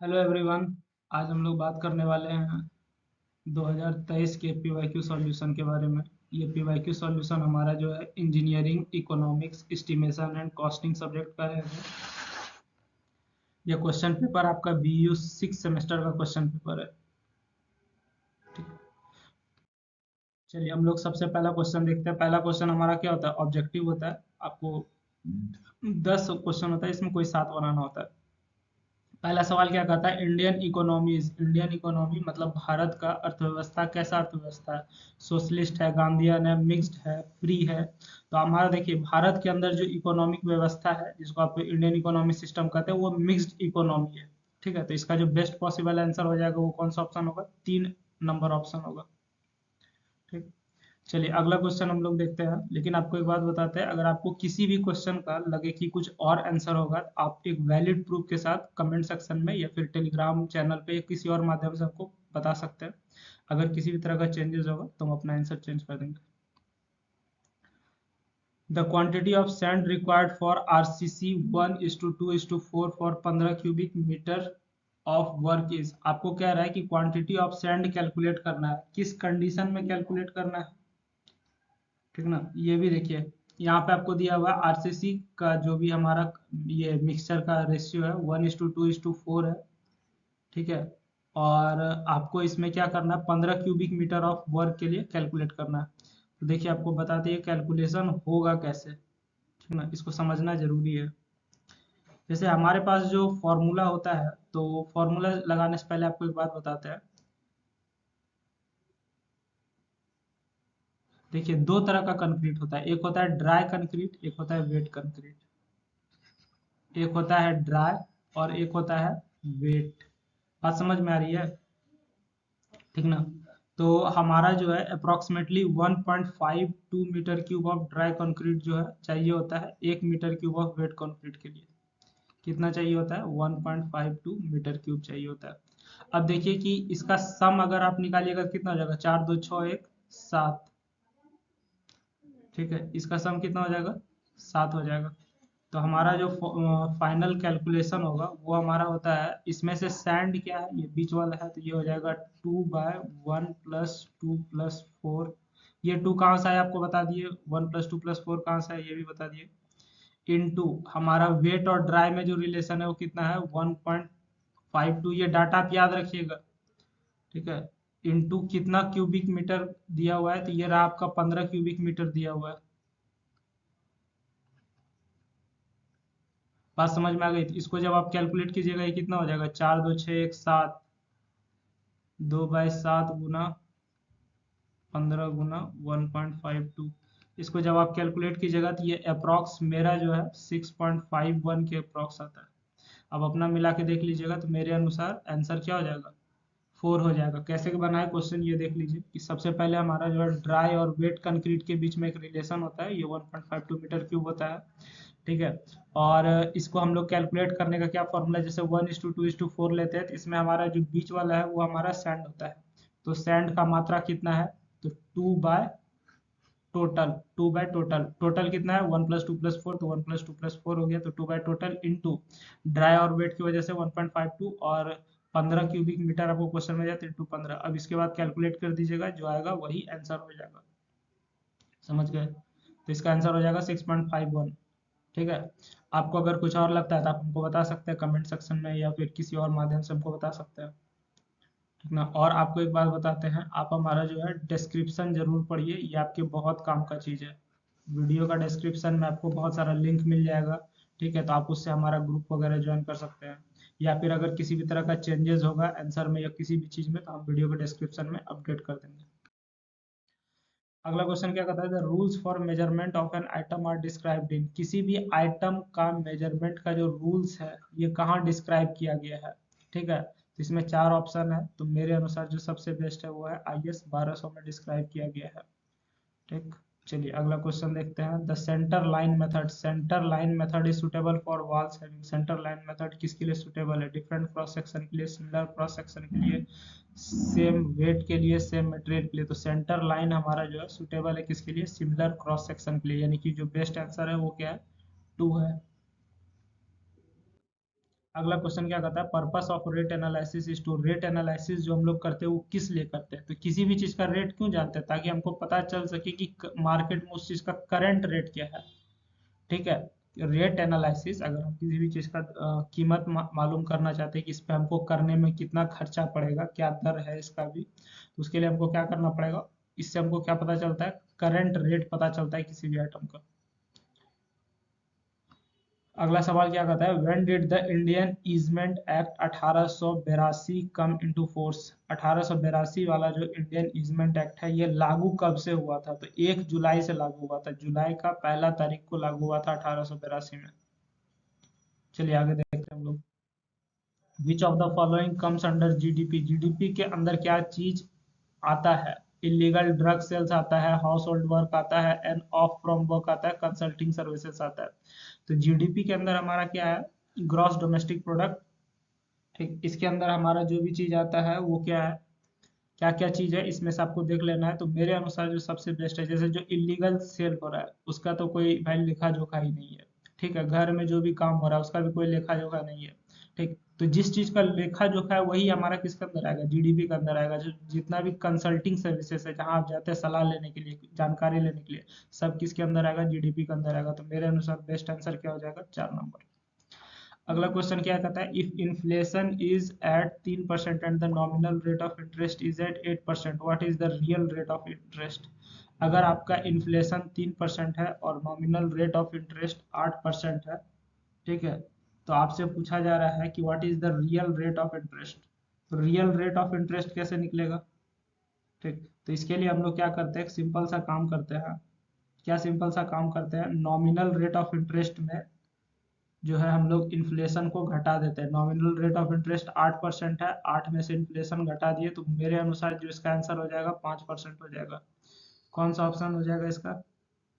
Hello everyone. आज हम लोग बात करने वाले हैं 2023 के पीवाईक्यू सॉल्यूशन के बारे में। ये पीवाईक्यू सॉल्यूशन हमारा जो है engineering economics estimation and costing subject का है। ये क्वेश्चन पेपर आपका बीयू 6 सेमेस्टर का क्वेश्चन पेपर है। ठीक है, चलिए हम लोग सबसे पहला क्वेश्चन देखते हैं। पहला क्वेश्चन हमारा क्या होता है, ऑब्जेक्टिव होता है। आपको 10 क्वेश्चन होता है, इसमें कोई 7 बनाना होता है। पहला सवाल क्या कहता है, इंडियन इकोनॉमी मतलब भारत का अर्थव्यवस्था कैसा अर्थव्यवस्था है। सोशलिस्ट है, गांधीयन है, मिक्स्ड है, फ्री है। तो हमारा देखिए भारत के अंदर जो इकोनॉमिक व्यवस्था है जिसको आप इंडियन इकोनॉमिक सिस्टम कहते हैं वो मिक्स्ड इकोनॉमी है। ठीक है, तो इसका जो बेस्ट पॉसिबल आंसर हो जाएगा वो कौन सा ऑप्शन होगा, 3 नंबर ऑप्शन होगा। ठीक, चलिए अगला क्वेश्चन हम लोग देखते हैं। लेकिन आपको एक बात बताते हैं, अगर आपको किसी भी क्वेश्चन का लगे कि कुछ और आंसर होगा तो आप एक वैलिड प्रूफ के साथ कमेंट सेक्शन में या फिर टेलीग्राम चैनल पे या किसी और माध्यम से हमको बता सकते हैं। अगर किसी भी तरह का चेंजेस होगा तो हम अपना आंसर चेंज कर देंगे। The quantity of sand required for RCC 1:2:4 for 15 cubic metre of work is. आपको कह रहा है कि क्वांटिटी ऑफ सैंड कैलकुलेट करना है, किस कंडीशन में कैलकुलेट करना है। ठीक ना, ये भी देखिए यहाँ पे आपको दिया हुआ है आरसीसी का जो भी हमारा ये मिक्सचर का रेशियो है 1:2:4 है। ठीक है, और आपको इसमें क्या करना है, 15 क्यूबिक मीटर ऑफ वर्क के लिए कैलकुलेट करना है। तो देखिए आपको बताते हैं कैलकुलेशन होगा कैसे। ठीक ना, इसको समझना जरूरी है। जैसे हमारे पास जो फॉर्मूला होता है, तो फॉर्मूला लगाने से पहले आपको एक बात बताते हैं। देखिए दो तरह का कंक्रीट होता है, एक होता है ड्राई कंक्रीट, एक होता है वेट कंक्रीट। एक होता है ड्राई और एक होता है वेट। बात समझ में आ रही है। ठीक ना, तो हमारा जो है approximately 1.52 metre cube of dry concrete जो है चाहिए होता है 1 metre cube of wet concrete के लिए। कितना चाहिए होता है, 1.52 मीटर क्यूब चाहिए होता है। अब देखिए कि इसका सम अगर आप निकालिएगा कितना हो जाएगा, 4 2 6 1 7। ठीक है, इसका सम कितना हो जाएगा, 7 हो जाएगा। तो हमारा जो फाइनल कैलकुलेशन होगा वो हमारा होता है, इसमें से सैंड क्या है, ये बीच वाला है, तो ये हो जाएगा 2/1 + 2 + 4। ये 2 कहाँ से आया आपको बता दिए, 1 + 2 + 4 कहाँ से है ये भी बता दिए। इनटू हमारा वेट और ड्राई में जो रिलेशन है वो कितना है, 1.52। ये डाटा आप याद रखिएगा। ठीक है, इनटू कितना क्यूबिक मीटर दिया हुआ है, तो ये रहा आपका 15 क्यूबिक मीटर दिया हुआ है। बात समझ में आ गई, तो इसको जब आप कैलकुलेट कीजिएगा ये कितना हो जाएगा, 4 2 6 1 7। 2/7 गुना 15 गुना 1.52। इसको जब आप कैलकुलेट कीजिएगा तो ये अप्रॉक्स मेरा जो है 6.51 के अप्रॉक्स आता है। अब अपना मिला के देख लीजिएगा तो मेरे अनुसार आंसर क्या हो जाएगा, 4 हो जाएगा। कैसे बनाए क्वेश्चन ये देख लीजिए कि सबसे पहले हमारा जो है ड्राई और वेट कंक्रीट के बीच में एक रिलेशन होता है, ये 1.52 मीटर क्यूब होता है। ठीक है, और इसको हम लोग कैलकुलेट करने का क्या फॉर्मूला, जैसे 1:2:4 लेते हैं तो इसमें हमारा जो बीच वाला है वो हमारा सैंड होता है। तो सैंड का मात्रा कितना है, तो 2/टोटल टोटल कितना है, 1 + 2 + 4, तो 1 + 2 + 4 हो गया, तो 2/टोटल इंटू ड्राई और वेट की वजह से 1.52 और 15 क्यूबिक मीटर आपको क्वेश्चन में जाते इंटू 15। अब इसके बाद कैलकुलेट कर दीजिएगा, जो आएगा वही आंसर हो जाएगा। समझ गए, तो इसका आंसर हो जाएगा 6.51। ठीक है, आपको अगर कुछ और लगता है तो आप हमको बता सकते हैं कमेंट सेक्शन में या फिर किसी और माध्यम से हमको बता सकते हैं। ठीक ना, और आपको एक बात बताते हैं, आप हमारा जो है डिस्क्रिप्शन जरूर पढ़िए, ये आपके बहुत काम का चीज़ है। वीडियो का डिस्क्रिप्शन में आपको बहुत सारा लिंक मिल जाएगा। ठीक है, तो आप उससे हमारा ग्रुप वगैरह ज्वाइन कर सकते हैं, या फिर अगर किसी भी तरह का चेंजेस होगा आंसर में या किसी भी चीज़ में तो हम वीडियो के डिस्क्रिप्शन में अपडेट कर देंगे। अगला क्वेश्चन क्या कहता है, the rules for measurement of an item are described in. किसी भी आइटम का मेजरमेंट का जो रूल्स है ये कहाँ डिस्क्राइब किया गया है। ठीक है, तो इसमें 4 ऑप्शन है, तो मेरे अनुसार जो सबसे बेस्ट है वो है IS 1200 में डिस्क्राइब किया गया है। ठीक, चलिए अगला क्वेश्चन देखते हैं। The centre line method is suitable for walls having. Centre line method किसके लिए सुटेबल है, डिफरेंट क्रॉस सेक्शन के लिए, सिमिलर क्रॉस सेक्शन के लिए, सेम वेट के लिए, सेम मटेरियल के लिए। तो सेंटर लाइन हमारा जो है सुटेबल है किसके लिए, सिमिलर क्रॉस सेक्शन के लिए, यानी कि जो बेस्ट आंसर है वो क्या है, 2 है। अगला क्वेश्चन क्या कहता है, purpose of rate analysis is to, rate analysis जो हम लोग करते हैं वो किस लिए करते हैं, तो किसी भी चीज का रेट क्यों जानते हैं, ताकि हमको पता चल सके कि मार्केट में उस चीज का करंट रेट क्या है। ठीक है, रेट एनालिसिस अगर हम किसी भी चीज का कीमत मालूम करना चाहते हैं कि इस पे हमको करने में कितना खर्चा पड़ेगा, क्या दर है इसका भी, तो उसके लिए हमको क्या करना पड़ेगा, इससे हमको क्या पता चलता है, करंट रेट पता चलता है किसी भी आइटम का। अगला सवाल क्या कहता है, when did the Indian easement act 1882 come into force, 1882 वाला जो इंडियन ईजमेंट एक्ट है ये लागू कब से हुआ था, तो 1 जुलाई से लागू हुआ था, जुलाई का पहला तारीख को लागू हुआ था 1882 में। चलिए आगे देखते हैं हम लोग। Which of the following comes under GDP, GDP के अंदर क्या चीज आता है, इलीगल ड्रग सेल्स आता है, हाउस होल्ड वर्क आता है, एंड ऑफ फ्रॉम वर्क आता है, कंसल्टिंग सर्विसेज आता है। तो जीडीपी के अंदर हमारा क्या है, ग्रॉस डोमेस्टिक प्रोडक्ट। ठीक, इसके अंदर हमारा जो भी चीज आता है वो क्या है, क्या क्या चीज है इसमें से आपको देख लेना है। तो मेरे अनुसार जो सबसे बेस्ट है, जैसे जो इलीगल सेल हो रहा है उसका तो कोई भाई लेखा जोखा ही नहीं है। ठीक है, घर में जो भी काम हो रहा है उसका भी कोई लेखा जोखा नहीं है। ठीक, तो जिस चीज का लेखा जोखा है वही हमारा किसके अंदर आएगा, जीडीपी के अंदर आएगा। जो जितना भी कंसल्टिंग सर्विसेज है, जहां आप जाते हैं सलाह लेने के लिए, जानकारी लेने के लिए, सब किसके अंदर आएगा, जीडीपी के अंदर आएगा। तो मेरे अनुसार बेस्ट आंसर क्या हो जाएगा, 4 नंबर। अगला क्वेश्चन क्या कहता है, if inflation is at 3% and the nominal rate of interest is at 8%, what is the real rate of interest. अगर आपका इन्फ्लेशन 3% है और नॉमिनल रेट ऑफ इंटरेस्ट 8% है, ठीक है, तो आपसे पूछा जा रहा है कि what is the real rate of interest. तो रियल रेट ऑफ इंटरेस्ट कैसे निकलेगा। ठीक, तो इसके लिए हम लोग क्या करते हैं, सिंपल सा काम करते हैं। क्या सिंपल सा काम करते हैं, नॉमिनल रेट ऑफ इंटरेस्ट में जो है हम लोग इन्फ्लेशन को घटा देते हैं। नॉमिनल रेट ऑफ इंटरेस्ट 8% है, 8 में से इन्फ्लेशन घटा दिए, तो मेरे अनुसार जो इसका आंसर हो जाएगा 5% हो जाएगा। कौन सा ऑप्शन हो जाएगा इसका,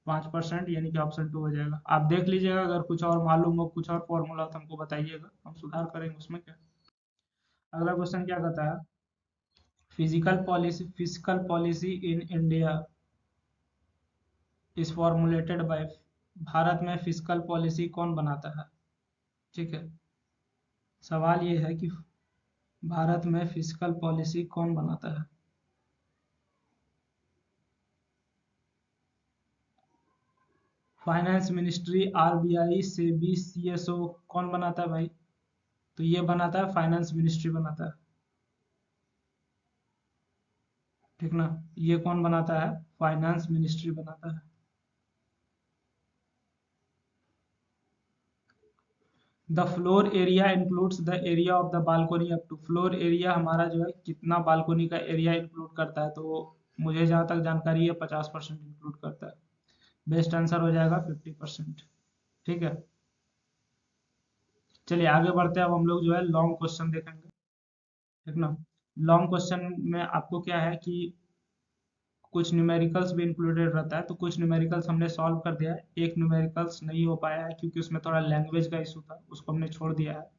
5%, यानी कि ऑप्शन 2 हो जाएगा। आप देख लीजिएगा, अगर कुछ और मालूम हो, कुछ और फॉर्मूला हो तो हमको बताइएगा, हम सुधार करेंगे उसमें क्या। अगला क्वेश्चन क्या कहता है, physical policy in India is formulated bye, Bharat में फिजिकल पॉलिसी कौन बनाता है। ठीक है, सवाल ये है कि भारत में फिस्कल पॉलिसी कौन बनाता है। Finance ministry, RBI, SEBI, CSO, कौन बनाता है भाई, तो ये बनाता है फाइनेंस मिनिस्ट्री बनाता है। ठीक ना, ये कौन बनाता है, फाइनेंस मिनिस्ट्री बनाता है। The floor area includes the area of the balcony up to, floor area हमारा जो है कितना बालकोनी का एरिया इंक्लूड करता है, तो मुझे जहां तक जानकारी है 50% इंक्लूड करता है। बेस्ट आंसर हो जाएगा 50%। ठीक है, चलिए आगे बढ़ते हैं। अब हम लोग जो है लॉन्ग क्वेश्चन देखेंगे। ठीक ना, लॉन्ग क्वेश्चन में आपको क्या है कि कुछ न्यूमेरिकल्स भी इंक्लूडेड रहता है, तो कुछ न्यूमेरिकल्स हमने सॉल्व कर दिया है, एक न्यूमेरिकल्स नहीं हो पाया है क्योंकि उसमें थोड़ा लैंग्वेज का इशू था, उसको हमने छोड़ दिया है।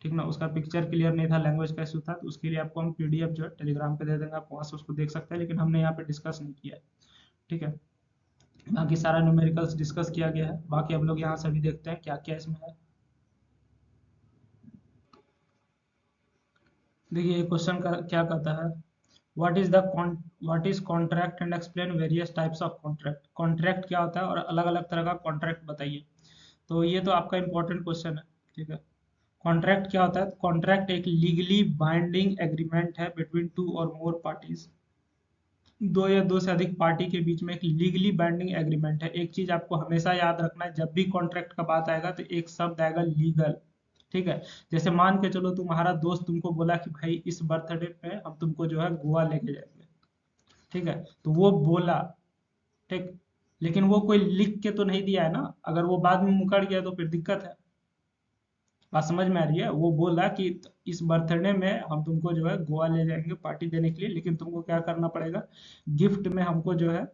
ठीक ना, उसका पिक्चर क्लियर नहीं था, लैंग्वेज का इशू था, तो उसके लिए आपको हम पीडीएफ जो है टेलीग्राम पे दे देंगे, आप वहाँ से उसको देख सकते हैं, लेकिन हमने यहाँ पे डिस्कस नहीं किया है। ठीक है, बाकी सारा न्यूमेरिकल्स डिस्कस किया गया है, बाकी हम लोग यहाँ से भी देखते हैं क्या क्या इसमें है। देखिए ये क्वेश्चन का क्या कहता है, what is the what is contract and explain various types of contract, contract क्या होता है और अलग अलग तरह का कॉन्ट्रैक्ट बताइए। तो ये तो आपका इंपॉर्टेंट क्वेश्चन है। ठीक है, कॉन्ट्रैक्ट क्या होता है, कॉन्ट्रैक्ट एक लीगली बाइंडिंग एग्रीमेंट है बिटवीन टू और मोर पार्टीज, दो या दो से अधिक पार्टी के बीच में एक लीगली बाइंडिंग एग्रीमेंट है। एक चीज आपको हमेशा याद रखना है, जब भी कॉन्ट्रैक्ट का बात आएगा तो एक शब्द आएगा लीगल। ठीक है, जैसे मान के चलो तुम्हारा दोस्त तुमको बोला कि भाई इस बर्थडे पे हम तुमको जो है गोवा लेके जाएंगे। ठीक है, तो वो बोला, ठीक, लेकिन वो कोई लिख के तो नहीं दिया है ना, अगर वो बाद में मुकर गया तो फिर दिक्कत है। बात समझ में आ रही है, वो बोला कि इस बर्थडे में हम तुमको जो है गोवा ले जाएंगे पार्टी देने के लिए, लेकिन तुमको क्या करना पड़ेगा, गिफ्ट में हमको जो है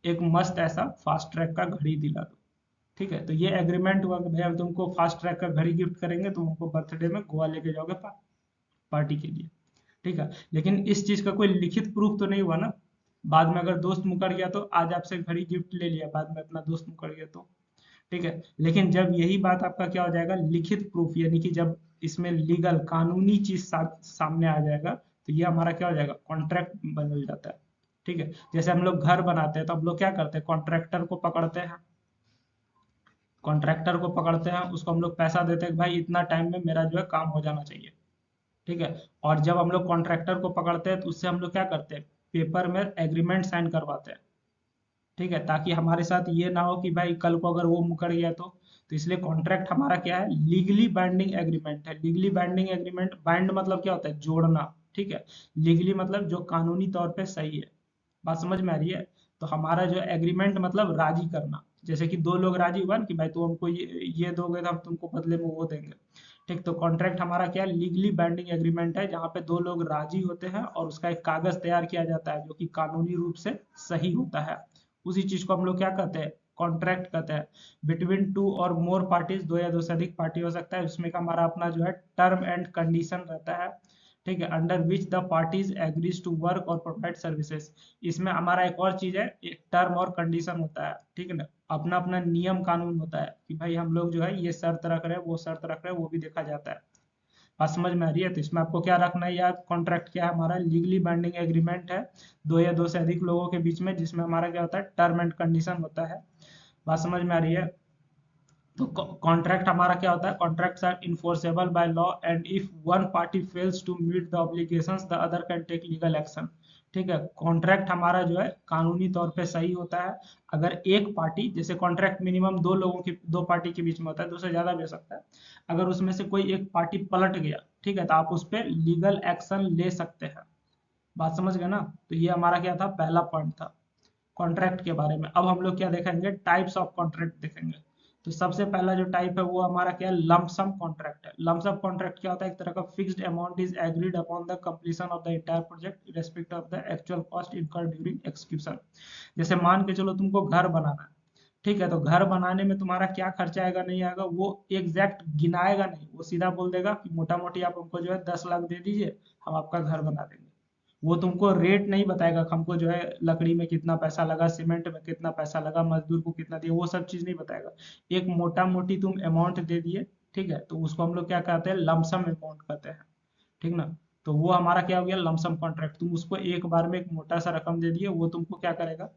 एक मस्त ऐसा फास्ट ट्रैक का घड़ी दिला दो। ठीक है, तो ये एग्रीमेंट हुआ कि भाई हम तुमको फास्ट ट्रैक का घड़ी गिफ्ट करेंगे, तुम हमको बर्थडे में गोवा लेके जाओगे पार्टी के लिए। ठीक है, लेकिन इस चीज का कोई लिखित प्रूफ तो नहीं हुआ ना, बाद में अगर दोस्त मुकर गया तो आज आपसे घड़ी गिफ्ट ले लिया, बाद में अपना दोस्त मुकर गया तो। ठीक है, लेकिन जब यही बात आपका क्या हो जाएगा, लिखित प्रूफ, यानी कि जब इसमें लीगल कानूनी चीज सामने आ जाएगा तो ये हमारा क्या हो जाएगा, कॉन्ट्रैक्ट बदल जाता है। ठीक है, जैसे हम लोग घर बनाते हैं तो हम लोग क्या करते हैं, कॉन्ट्रैक्टर को पकड़ते हैं, कॉन्ट्रैक्टर को पकड़ते हैं, उसको हम लोग पैसा देते हैं कि भाई इतना टाइम में मेरा जो है काम हो जाना चाहिए। ठीक है, और जब हम लोग कॉन्ट्रैक्टर को पकड़ते हैं तो उससे हम लोग क्या करते हैं, पेपर में एग्रीमेंट साइन करवाते हैं। ठीक है, ताकि हमारे साथ ये ना हो कि भाई कल को अगर वो मुकर गया तो इसलिए कॉन्ट्रैक्ट हमारा क्या है, लीगली बाइंडिंग एग्रीमेंट है। लीगली बाइंडिंग एग्रीमेंट, बाइंड मतलब क्या होता है, जोड़ना। ठीक है, लीगली मतलब जो कानूनी तौर पे सही है। बात समझ में आ रही है? तो हमारा जो एग्रीमेंट मतलब राजी करना, जैसे कि दो लोग राजी हुआ ना कि भाई तू हमको ये दोगे तो हम तुमको बदले में वो देंगे। ठीक, तो कॉन्ट्रैक्ट हमारा क्या है, लीगली बाइंडिंग एग्रीमेंट है, जहाँ पे दो लोग राजी होते हैं और उसका एक कागज तैयार किया जाता है जो कि कानूनी रूप से सही होता है। उसी चीज को हम लोग क्या कहते हैं, कॉन्ट्रैक्ट कहते हैं। बिटवीन टू और मोर पार्टीज, दो या दो से अधिक पार्टी हो सकता है, उसमें का हमारा अपना जो है टर्म एंड कंडीशन रहता है। ठीक है, under which the parties agrees to work और प्रोवाइड सर्विसेज। इसमें हमारा एक और चीज है, एक टर्म और कंडीशन होता है। ठीक है ना, अपना अपना नियम कानून होता है कि भाई हम लोग जो है ये शर्त रख रहे हैं, वो शर्त रख रहे हैं, वो भी देखा जाता है। बात समझ में आ रही है? तो इसमें आपको क्या रखना है यार, कॉन्ट्रैक्ट क्या है हमारा, लीगली बाइंडिंग एग्रीमेंट है दो या दो से अधिक लोगों के बीच में, जिसमें हमारा क्या होता है, टर्म एंड कंडीशन होता है। बात समझ में आ रही है? तो कॉन्ट्रैक्ट हमारा क्या होता है, contracts are enforceable by law and if one party fails to meet the obligations the other can take legal action. ठीक है, कॉन्ट्रैक्ट हमारा जो है कानूनी तौर पे सही होता है। अगर एक पार्टी, जैसे कॉन्ट्रैक्ट मिनिमम दो लोगों की, दो पार्टी के बीच में होता है, दो से ज्यादा भी हो सकता है। अगर उसमें से कोई एक पार्टी पलट गया, ठीक है, तो आप उस पर लीगल एक्शन ले सकते हैं। बात समझ गए ना? तो ये हमारा क्या था, पहला पॉइंट था कॉन्ट्रैक्ट के बारे में। अब हम लोग क्या देखेंगे, टाइप्स ऑफ कॉन्ट्रैक्ट देखेंगे। तो सबसे पहला जो टाइप है वो हमारा क्या है, लमसम कॉन्ट्रैक्ट है। लमसम कॉन्ट्रैक्ट क्या होता है, एक तरह का fixed amount is agreed upon the completion of the entire project respect of the actual cost incurred during execution. जैसे मान के चलो तुमको घर बनाना है, ठीक है, तो घर बनाने में तुम्हारा क्या खर्चा आएगा नहीं आएगा वो एग्जैक्ट गिनाएगा नहीं, वो सीधा बोल देगा कि मोटा मोटी आप हमको जो है 10 लाख दे दीजिए, हम आपका घर बना देंगे। वो तुमको रेट नहीं बताएगा कि हमको जो है लकड़ी में कितना पैसा लगा, सीमेंट में कितना पैसा लगा, मजदूर को कितना दिया, वो सब चीज नहीं बताएगा। एक मोटा मोटी तुम अमाउंट दे दिए, ठीक है, तो उसको हम लोग क्या कहते हैं, लमसम अमाउंट कहते हैं। ठीक ना? तो वो हमारा क्या हो गया, लमसम कॉन्ट्रैक्ट। तुम उसको एक बार में एक मोटा सा रकम दे दिए, वो तुमको क्या करेगा,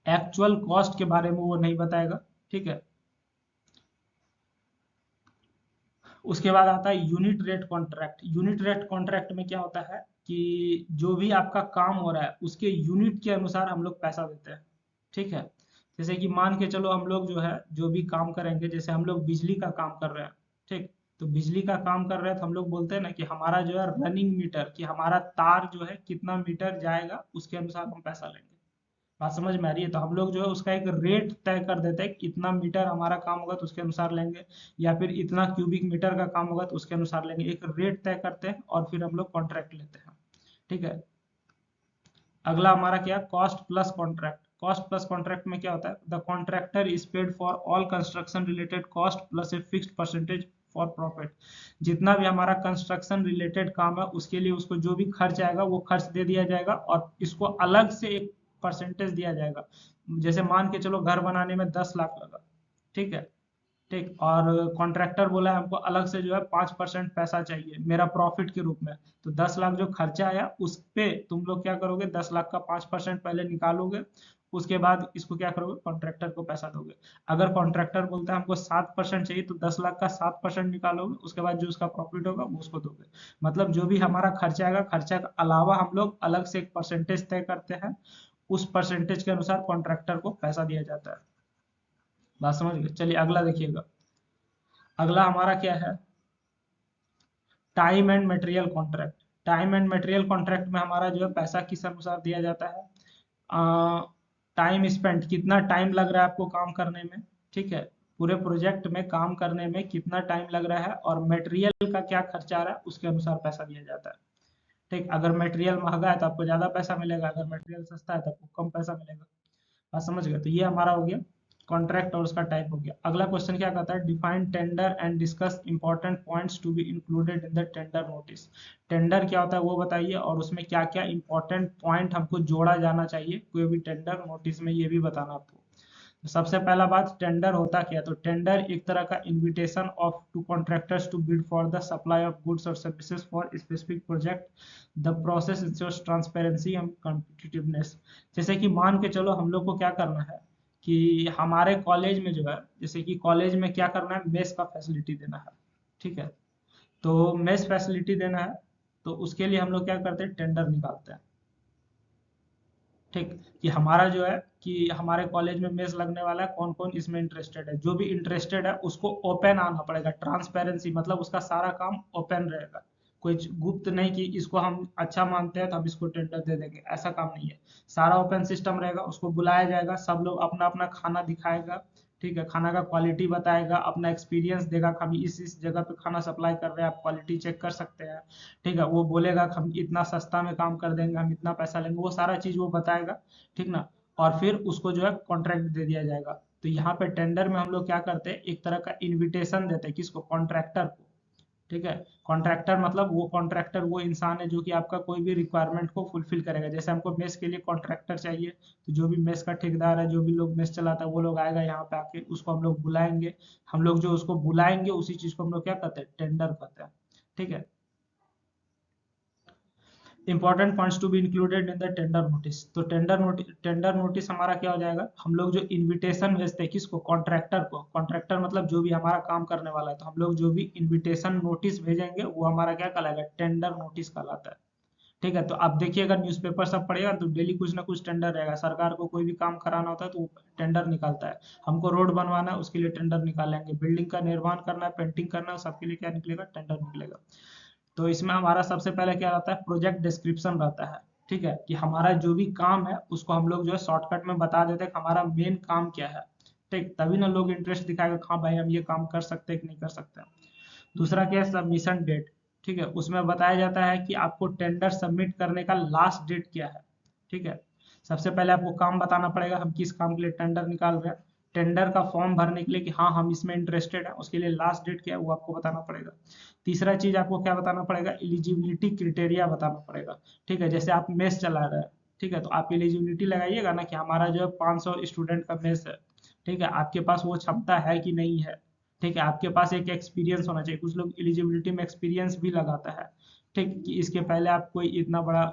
एक्चुअल कॉस्ट के बारे में वो नहीं बताएगा। ठीक है, उसके बाद आता है unit rate contract. Unit rate contract में क्या होता है कि जो भी आपका काम हो रहा है उसके यूनिट के अनुसार हम लोग पैसा देते हैं। ठीक है, जैसे कि मान के चलो हम लोग जो है जो भी काम करेंगे, जैसे हम लोग बिजली का काम कर रहे हैं, ठीक, तो बिजली का काम कर रहे हैं तो हम लोग बोलते हैं ना कि हमारा जो है रनिंग मीटर, कि हमारा तार जो है कितना मीटर जाएगा उसके अनुसार हम पैसा लेंगे। बात समझ में आ रही है? तो हम लोग जो है उसका एक रेट तय कर देते हैं कि इतना मीटर हमारा काम होगा तो उसके अनुसार लेंगे, या फिर इतना क्यूबिक मीटर का काम होगा तो उसके अनुसार लेंगे। एक रेट तय करते हैं और फिर हम लोग कॉन्ट्रैक्ट लेते हैं। ठीक है, अगला हमारा क्या, cost plus contract. Cost plus contract में क्या होता है, the contractor is paid for all construction related cost plus a fixed percentage for profit. जितना भी हमारा कंस्ट्रक्शन रिलेटेड काम है उसके लिए उसको जो भी खर्च आएगा वो खर्च दे दिया जाएगा, और इसको अलग से एक परसेंटेज दिया जाएगा। जैसे मान के चलो घर बनाने में 10 लाख लगा, ठीक है, ठीक, और कॉन्ट्रैक्टर बोला है हमको अलग से जो है 5% पैसा चाहिए मेरा प्रॉफिट के रूप में। तो 10 लाख जो खर्चा आया उस पे तुम लोग क्या करोगे, 10 लाख का 5% पहले निकालोगे, उसके बाद इसको क्या करोगे, कॉन्ट्रैक्टर को पैसा दोगे। अगर कॉन्ट्रैक्टर बोलता है हमको 7% चाहिए तो 10 लाख का 7% निकालोगे, उसके बाद जो उसका प्रॉफिट होगा वो उसको दोगे। मतलब जो भी हमारा खर्चा आएगा, खर्चा का अलावा हम लोग अलग से एक परसेंटेज तय करते हैं, उस परसेंटेज के अनुसार कॉन्ट्रैक्टर को पैसा दिया जाता है। बात समझ गए? चलिए अगला देखिएगा। अगला हमारा क्या है, time and material contract. Time and material contract में हमारा जो है पैसा किस अनुसार दिया जाता है, टाइम स्पेंट, कितना टाइम लग रहा है आपको काम करने में। ठीक है, पूरे प्रोजेक्ट में काम करने में कितना टाइम लग रहा है, और मटेरियल का क्या खर्चा आ रहा है उसके अनुसार पैसा दिया जाता है। ठीक, अगर मटेरियल महंगा है तो आपको ज्यादा पैसा मिलेगा, अगर मटेरियल सस्ता है तो आपको कम पैसा मिलेगा। बात समझ गए? तो ये हमारा हो गया कॉन्ट्रैक्ट और उसका टाइप हो गया। अगला क्वेश्चन क्या कहता है, define tender and discuss important points to be included in the tender notice. Tender क्या होता है वो बताइए, और उसमें क्या क्या इंपॉर्टेंट पॉइंट हमको जोड़ा जाना चाहिए कोई भी टेंडर नोटिस में, ये भी बताना आपको। तो सबसे पहला बात, टेंडर होता क्या है? तो टेंडर एक तरह का invitation of to contractors to bid for the supply of goods और services for specific project. The process ensures transparency and competitiveness. जैसे कि मान के चलो हम लोग को क्या करना है कि हमारे कॉलेज में जो है, जैसे कि कॉलेज में क्या करना है, मेस का फैसिलिटी देना है। ठीक है, तो मेस फैसिलिटी देना है, तो उसके लिए हम लोग क्या करते हैं, टेंडर निकालते हैं। ठीक, कि हमारा जो है कि हमारे कॉलेज में मेस लगने वाला है, कौन कौन इसमें इंटरेस्टेड है। जो भी इंटरेस्टेड है उसको ओपन आना पड़ेगा, ट्रांसपेरेंसी मतलब उसका सारा काम ओपन रहेगा, कोई गुप्त नहीं कि इसको हम अच्छा मानते हैं तो हम इसको टेंडर दे देंगे, ऐसा काम नहीं है। सारा ओपन सिस्टम रहेगा, उसको बुलाया जाएगा, सब लोग अपना अपना खाना दिखाएगा। ठीक है, खाना का क्वालिटी बताएगा, अपना एक्सपीरियंस देगा कि हम इस जगह पे खाना सप्लाई कर रहे हैं, आप क्वालिटी चेक कर सकते हैं। ठीक है, वो बोलेगा कि हम इतना सस्ता में काम कर देंगे, हम इतना पैसा लेंगे, वो सारा चीज वो बताएगा। ठीक ना, और फिर उसको जो है कॉन्ट्रैक्ट दे दिया जाएगा। तो यहाँ पे टेंडर में हम लोग क्या करते हैं, एक तरह का इनविटेशन देते हैं, किसको, कॉन्ट्रैक्टर को। ठीक है, कॉन्ट्रैक्टर मतलब वो कॉन्ट्रैक्टर वो इंसान है जो कि आपका कोई भी रिक्वायरमेंट को फुलफिल करेगा। जैसे हमको मेस के लिए कॉन्ट्रैक्टर चाहिए, तो जो भी मेस का ठेकेदार है, जो भी लोग मेस चलाता है, वो लोग आएगा यहाँ पे, आके उसको हम लोग बुलाएंगे। हम लोग जो उसको बुलाएंगे उसी चीज को हम लोग क्या कहते हैं, टेंडर कहते हैं। ठीक है, important points to be included in the tender notice. तो टेंडर नोटिस हमारा क्या हो जाएगा, हम लोग जो इनविटेशन भेजते हैं किसको, कॉन्ट्रैक्टर को। कॉन्ट्रैक्टर मतलब जो भी हमारा काम करने वाला है, तो हम लोग जो भी इनविटेशन नोटिस भेजेंगे वो हमारा क्या कहलाएगा, टेंडर नोटिस कहलाता है। ठीक है, तो आप देखिएगा न्यूज़पेपर सब पढ़िएगा तो डेली कुछ ना कुछ टेंडर रहेगा। सरकार को कोई भी काम कराना होता है तो वो टेंडर निकालता है। हमको रोड बनवाना है, उसके लिए टेंडर निकालेंगे। बिल्डिंग का निर्माण करना है, पेंटिंग करना है, सबके लिए क्या निकलेगा, टेंडर निकलेगा। तो इसमें हमारा सबसे पहले क्या रहता है, प्रोजेक्ट डिस्क्रिप्शन रहता है। ठीक है, कि हमारा जो भी काम है उसको हम लोग जो है शॉर्टकट में बता देते हैं कि हमारा मेन काम क्या है। ठीक, तभी ना लोग इंटरेस्ट दिखाएगा कि हाँ भाई हम ये काम कर सकते हैं कि नहीं कर सकते। दूसरा क्या है, सबमिशन डेट। ठीक है, उसमें बताया जाता है कि आपको टेंडर सबमिट करने का लास्ट डेट क्या है। ठीक है, सबसे पहले आपको काम बताना पड़ेगा, हम किस काम के लिए टेंडर निकाल रहे हैं। टेंडर का फॉर्म भरने के लिए कि हाँ हम इसमें इंटरेस्टेड हैं, उसके लिए लास्ट डेट क्या है वो आपको बताना पड़ेगा। तीसरा चीज आपको क्या बताना पड़ेगा, एलिजिबिलिटी क्राइटेरिया बताना पड़ेगा। ठीक है, जैसे आप मेस चला रहे हैं, ठीक है, तो आप एलिजिबिलिटी लगाइएगा ना कि हमारा जो है 500 स्टूडेंट का मेस है। ठीक है, आपके पास वो क्षमता है कि नहीं है। ठीक है, आपके पास एक एक्सपीरियंस होना चाहिए, कुछ लोग एलिजिबिलिटी में एक्सपीरियंस भी लगाता है। ठीक, कि इसके पहले आप कोई इतना बड़ा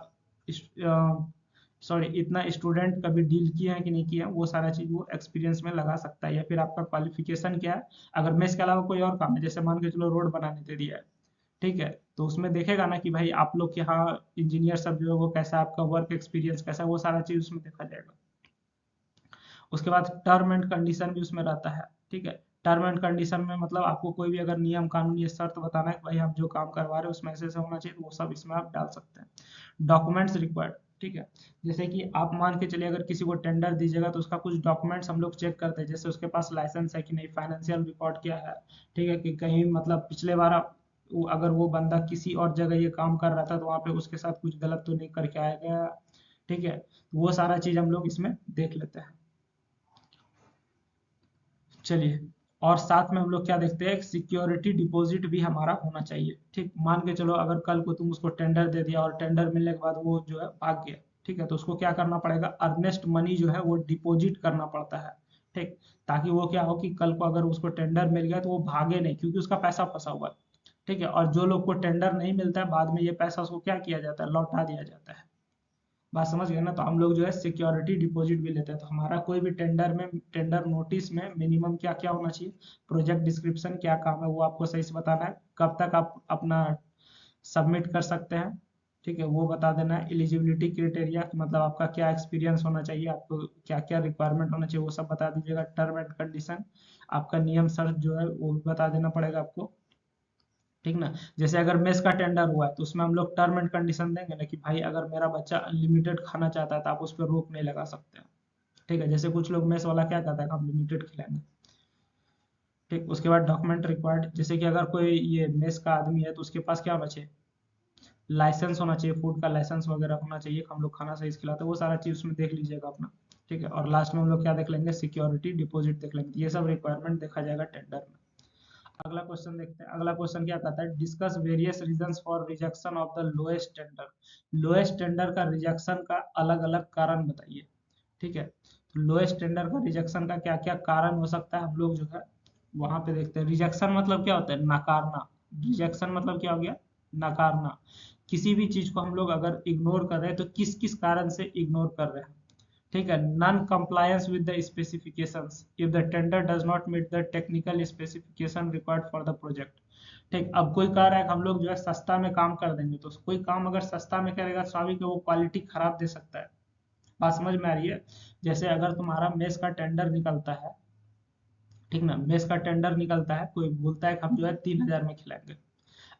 सॉरी इतना स्टूडेंट कभी डील किए हैं कि नहीं किए हैं, वो सारा चीज वो एक्सपीरियंस में लगा सकता है। या फिर आपका क्वालिफिकेशन क्या है, अगर मेस के अलावा कोई और काम है, जैसे मान के चलो रोड बनाने दे दिया है। ठीक है, तो उसमें देखेगा ना कि भाई आप लोग के यहाँ इंजीनियर सब जो है वो कैसा, आपका वर्क एक्सपीरियंस कैसा है, वो सारा चीज उसमें देखा जाएगा। उसके बाद टर्म एंड कंडीशन भी उसमें रहता है। ठीक है, टर्म एंड कंडीशन में मतलब आपको कोई भी अगर नियम कानून या शर्त बताना है कि भाई हम जो काम करवा रहे हैं उसमें ऐसे ऐसे होना चाहिए, तो वो सब इसमें आप डाल सकते हैं। Documents required. ठीक है, जैसे कि आप मान के चलिए अगर किसी को टेंडर दीजिएगा तो उसका कुछ डॉक्यूमेंट्स हम लोग चेक करते हैं, जैसे उसके पास लाइसेंस है कि नहीं, फाइनेंशियल रिकॉर्ड क्या है। ठीक है, कि कहीं मतलब पिछले बार अगर वो बंदा किसी और जगह ये काम कर रहा था तो वहाँ पे उसके साथ कुछ गलत तो नहीं करके आया गया। ठीक है, वो सारा चीज हम लोग इसमें देख लेते हैं। चलिए, और साथ में हम लोग क्या देखते हैं, सिक्योरिटी डिपॉजिट भी हमारा होना चाहिए। ठीक, मान के चलो अगर कल को तुम उसको टेंडर दे दिया और टेंडर मिलने के बाद वो जो है भाग गया। ठीक है, तो उसको क्या करना पड़ेगा, अर्नेस्ट मनी जो है वो डिपॉजिट करना पड़ता है। ठीक, ताकि वो क्या हो कि कल को अगर उसको टेंडर मिल गया तो वो भागे नहीं, क्योंकि उसका पैसा फंसा हुआ है। ठीक है, और जो लोग को टेंडर नहीं मिलता है बाद में ये पैसा उसको क्या किया जाता है, लौटा दिया जाता है। बात समझ गए ना, तो हम लोग जो है सिक्योरिटी डिपॉजिट भी लेते हैं। तो हमारा कोई भी टेंडर में, टेंडर नोटिस में मिनिमम क्या क्या होना चाहिए, प्रोजेक्ट डिस्क्रिप्शन क्या काम है वो आपको सही से बताना है, कब तक आप अपना सबमिट कर सकते हैं। ठीक है, वो बता देना है। एलिजिबिलिटी क्राइटेरिया मतलब आपका क्या एक्सपीरियंस होना चाहिए, आपको क्या क्या रिक्वायरमेंट होना चाहिए वो सब बता दीजिएगा। टर्म एंड कंडीशन, आपका नियम शर्त जो है वो भी बता देना पड़ेगा आपको। ठीक ना, जैसे अगर मेस का टेंडर हुआ है तो उसमें हम लोग टर्म एंड कंडीशन देंगे ना कि भाई अगर मेरा बच्चा अनलिमिटेड खाना चाहता है तो आप उस पर रोक नहीं लगा सकते हैं। ठीक है, जैसे कुछ लोग मेस वाला क्या कहता है कि हम लिमिटेड खिलाएंगे। ठीक, उसके बाद डॉक्यूमेंट रिक्वायर्ड, जैसे कि अगर कोई ये मेस का आदमी है तो उसके पास क्या बचे, लाइसेंस होना चाहिए, फूड का लाइसेंस वगैरह होना चाहिए कि हम लोग खाना सही से खिलाते हैं, वो सारा चीज उसमें देख लीजिएगा अपना। ठीक है, और लास्ट में हम लोग क्या देख लेंगे, सिक्योरिटी डिपॉजिट देख लेंगे। ये सब रिक्वायरमेंट देखा जाएगा टेंडर में। अगला क्वेश्चन देखते हैं। अगला क्वेश्चन क्या कहता है, discuss various reasons for rejection of the lowest tender. Lowest tender का रिजेक्शन का अलग अलग कारण बताइए। ठीक है, लोएस्ट टेंडर का रिजेक्शन का क्या क्या कारण हो सकता है, हम लोग जो है वहां पे देखते हैं। रिजेक्शन मतलब क्या होता है, नकारना। रिजेक्शन मतलब क्या हो गया, नकारना। किसी भी चीज को हम लोग अगर इग्नोर कर रहे हैं तो किस किस कारण से इग्नोर कर रहे हैं। ठीक है, non compliance with the specifications if the tender does not meet the technical specification required for the project. ठीक, अब कोई कह रहा है कि हम लोग जो है सस्ता में काम कर देंगे, तो कोई काम अगर सस्ता में करेगा स्वाभाविक है वो क्वालिटी खराब दे सकता है। बात समझ में आ रही है। जैसे अगर तुम्हारा मेस का टेंडर निकलता है, ठीक ना, मेस का टेंडर निकलता है, कोई बोलता है कि हम जो है 3,000 में खिलाएंगे।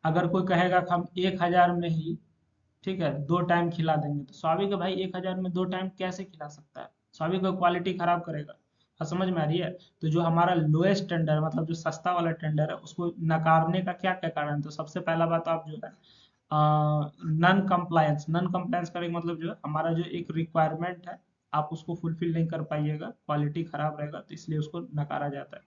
अगर कोई कहेगा कि हम 1,000 में ही, ठीक है, 2 टाइम खिला देंगे, तो स्वाभाविक है भाई 1,000 में 2 टाइम कैसे खिला सकता है, स्वाभाविक है क्वालिटी खराब करेगा। हाँ, समझ में आ रही है। तो जो हमारा लोएस्ट टेंडर मतलब जो सस्ता वाला टेंडर है उसको नकारने का क्या क्या कारण है, तो सबसे पहला बात आप जो है नॉन कंप्लायंस। नॉन कंप्लायंस का मतलब जो है हमारा जो एक रिक्वायरमेंट है आप उसको फुलफिल नहीं कर पाइएगा, क्वालिटी खराब रहेगा, तो इसलिए उसको नकारा जाता है।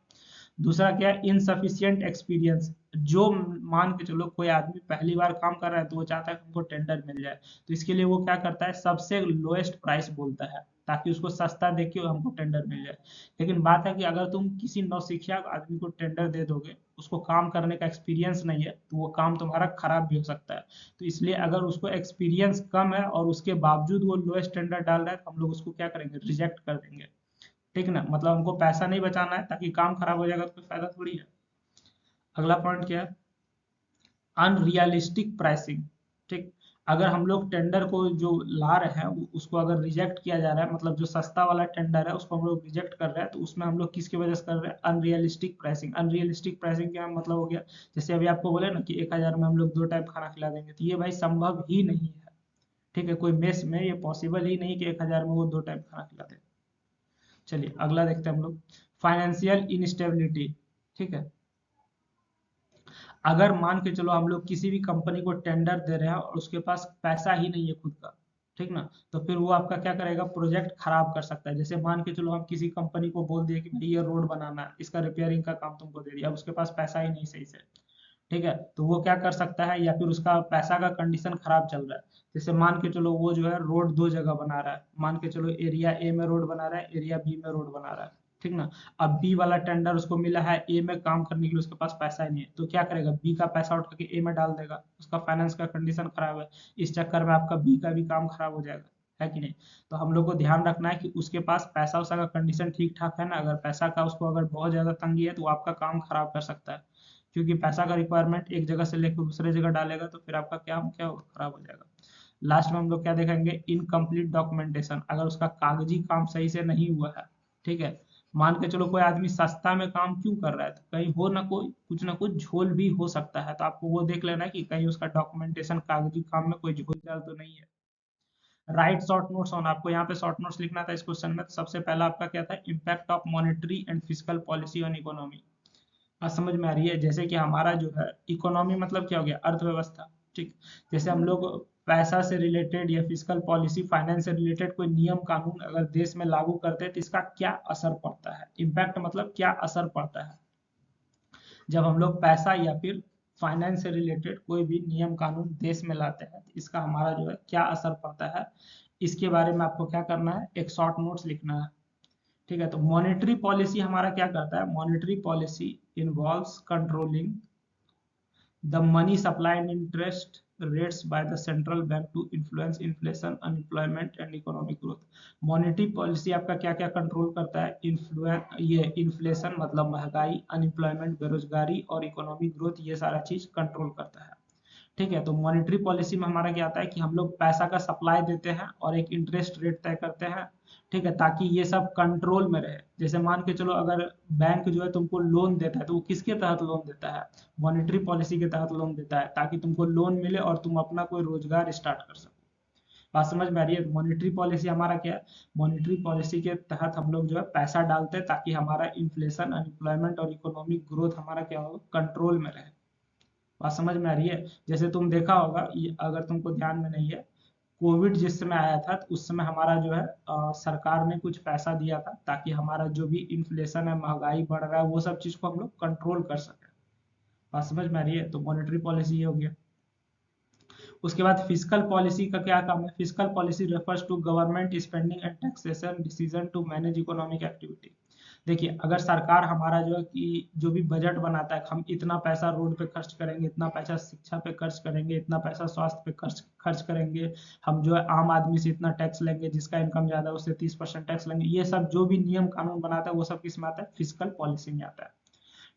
दूसरा क्या है, इनसफिशियंट एक्सपीरियंस। जो मान के चलो कोई आदमी पहली बार काम कर रहा है तो वो चाहता है कि हमको टेंडर मिल जाए, तो इसके लिए वो क्या करता है, सबसे लोएस्ट प्राइस बोलता है ताकि उसको सस्ता देख के हमको टेंडर मिल जाए। लेकिन बात है कि अगर तुम किसी नौसिखिया आदमी को टेंडर दे दोगे, उसको काम करने का एक्सपीरियंस नहीं है, तो वो काम तुम्हारा खराब भी हो सकता है। तो इसलिए अगर उसको एक्सपीरियंस कम है और उसके बावजूद वो लोएस्ट टेंडर डाल रहा है, तो हम लोग उसको क्या करेंगे, रिजेक्ट कर देंगे। ठीक ना, मतलब हमको पैसा नहीं बचाना है, ताकि काम खराब हो जाएगा तो कोई फायदा थोड़ी है। अगला पॉइंट क्या है, अनरियलिस्टिक प्राइसिंग। ठीक, अगर हम लोग टेंडर को जो ला रहे हैं उसको अगर रिजेक्ट किया जा रहा है, मतलब जो सस्ता वाला टेंडर है उसको हम लोग रिजेक्ट कर रहे हैं, तो उसमें हम लोग किसकी वजह से कर रहे हैं, अनरियलिस्टिक प्राइसिंग। अनरियलिस्टिक प्राइसिंग क्या मतलब हो गया, जैसे अभी आपको बोले ना कि 1,000 में हम लोग 2 टाइम खाना खिला देंगे, तो ये भाई संभव ही नहीं है। ठीक है, कोई मेस में ये पॉसिबल ही नहीं कि 1,000 में वो 2 टाइम खाना खिला दे। चलिए अगला देखते हैं हम लोग, फाइनेंशियल इनस्टेबिलिटी। ठीक है, अगर मान के चलो हम लोग किसी भी कंपनी को टेंडर दे रहे हैं और उसके पास पैसा ही नहीं है खुद का, ठीक ना, तो फिर वो आपका क्या करेगा, प्रोजेक्ट खराब कर सकता है। जैसे मान के चलो हम किसी कंपनी को बोल दिए कि भाई ये रोड बनाना है, इसका रिपेयरिंग का काम तुमको दे दिया, अब उसके पास पैसा ही नहीं सही से, ठीक है, तो वो क्या कर सकता है, या फिर उसका पैसा का कंडीशन खराब चल रहा है। जैसे मान के चलो वो जो है रोड 2 जगह बना रहा है, मान के चलो एरिया ए में रोड बना रहा है, एरिया बी में रोड बना रहा है, ठीक ना। अब बी वाला टेंडर उसको मिला है ए में काम करने के लिए, उसके पास पैसा ही नहीं है, तो क्या करेगा, बी का पैसा उठा के ए में डाल देगा, उसका फाइनेंस का कंडीशन खराब है, इस चक्कर में आपका बी का भी काम खराब हो जाएगा, है कि नहीं। तो हम लोग को ध्यान रखना है कि उसके पास पैसा उसा का कंडीशन ठीक ठाक है ना, अगर पैसा का उसको अगर बहुत ज्यादा तंगी है तो वो आपका काम खराब कर सकता है, क्योंकि पैसा का रिक्वायरमेंट एक जगह से लेकर दूसरे जगह डालेगा तो फिर आपका क्या क्या होगा, खराब हो जाएगा। लास्ट में हम लोग क्या देखेंगे, इनकम्प्लीट डॉक्यूमेंटेशन। अगर उसका कागजी काम सही से नहीं हुआ है, ठीक है, मान के चलो कोई आदमी सस्ता में काम क्यों कर रहा है, तो कहीं हो ना कोई कुछ ना कुछ झोल भी हो सकता है, तो आपको वो देख लेना है कि कहीं उसका डॉक्यूमेंटेशन कागजी काम में कोई झोल झाल तो नहीं है। राइट शॉर्ट नोट्स ऑन, आपको यहाँ पे शॉर्ट नोट्स लिखना था इस क्वेश्चन में, तो सबसे पहला आपका क्या था, impact of monetary and physical policy on economy. बात समझ में आ रही है। जैसे कि हमारा जो है इकोनॉमी मतलब क्या हो गया, अर्थव्यवस्था। ठीक, जैसे हम लोग पैसा से रिलेटेड या फिजिकल पॉलिसी फाइनेंस से रिलेटेड कोई नियम कानून अगर देश में लागू करते हैं तो इसका क्या असर पड़ता है, इम्पैक्ट मतलब क्या असर पड़ता है। जब हम लोग पैसा या फिर फाइनेंस से रिलेटेड कोई भी नियम कानून देश में लाते हैं तो इसका हमारा जो है क्या असर पड़ता है, इसके बारे में आपको क्या करना है, एक शॉर्ट नोट्स लिखना है। ठीक है, तो मॉनेटरी पॉलिसी हमारा क्या करता है, monetary policy involves controlling the money supply and interest rates by the central bank to influence inflation, unemployment and economic growth। Monetary policy आपका क्या क्या कंट्रोल करता है, इन्फ्लुएंस, ये इन्फ्लेशन मतलब महंगाई, अनएम्प्लॉयमेंट बेरोजगारी और इकोनॉमिक ग्रोथ, ये सारा चीज कंट्रोल करता है। ठीक है, तो मॉनेटरी पॉलिसी में हमारा क्या आता है कि हम लोग पैसा का सप्लाई देते हैं और एक इंटरेस्ट रेट तय करते हैं। ठीक है, ताकि ये सब कंट्रोल में रहे। जैसे मान के चलो अगर बैंक जो है तुमको लोन देता है तो वो किसके तहत लोन देता है, मॉनेटरी पॉलिसी के तहत लोन देता है, ताकि तुमको लोन मिले और तुम अपना कोई रोजगार स्टार्ट कर सको। बात समझ में आ रही है। मॉनेटरी पॉलिसी हमारा क्या है, मॉनेटरी पॉलिसी के तहत हम लोग जो है पैसा डालते हैं ताकि हमारा इन्फ्लेशन, अनएम्प्लॉयमेंट और इकोनॉमिक ग्रोथ हमारा क्या हो, कंट्रोल में रहे। बात समझ में आ रही है। जैसे तुम देखा होगा, अगर तुमको ध्यान में नहीं है, कोविड जिस समय आया था तो उस समय हमारा जो है सरकार ने कुछ पैसा दिया था ताकि हमारा जो भी इन्फ्लेशन है, महंगाई बढ़ रहा है, वो सब चीज को हम लोग कंट्रोल कर सके। बात समझ में आ रही है। तो मॉनेटरी पॉलिसी ये हो गया। उसके बाद फिस्कल पॉलिसी का क्या काम है? Fiscal policy refers to government spending and taxation decision to manage economic activity. देखिए, अगर सरकार हमारा जो है कि जो भी बजट बनाता है, हम इतना पैसा रोड पे खर्च करेंगे, इतना पैसा शिक्षा पे खर्च करेंगे, इतना पैसा स्वास्थ्य पे खर्च खर्च करेंगे, हम जो है आम आदमी से इतना टैक्स लेंगे, जिसका इनकम ज्यादा है उससे 30% टैक्स लेंगे, ये सब जो भी नियम कानून बनाता है वो सब किस में आता है? फिस्कल पॉलिसी में आता है।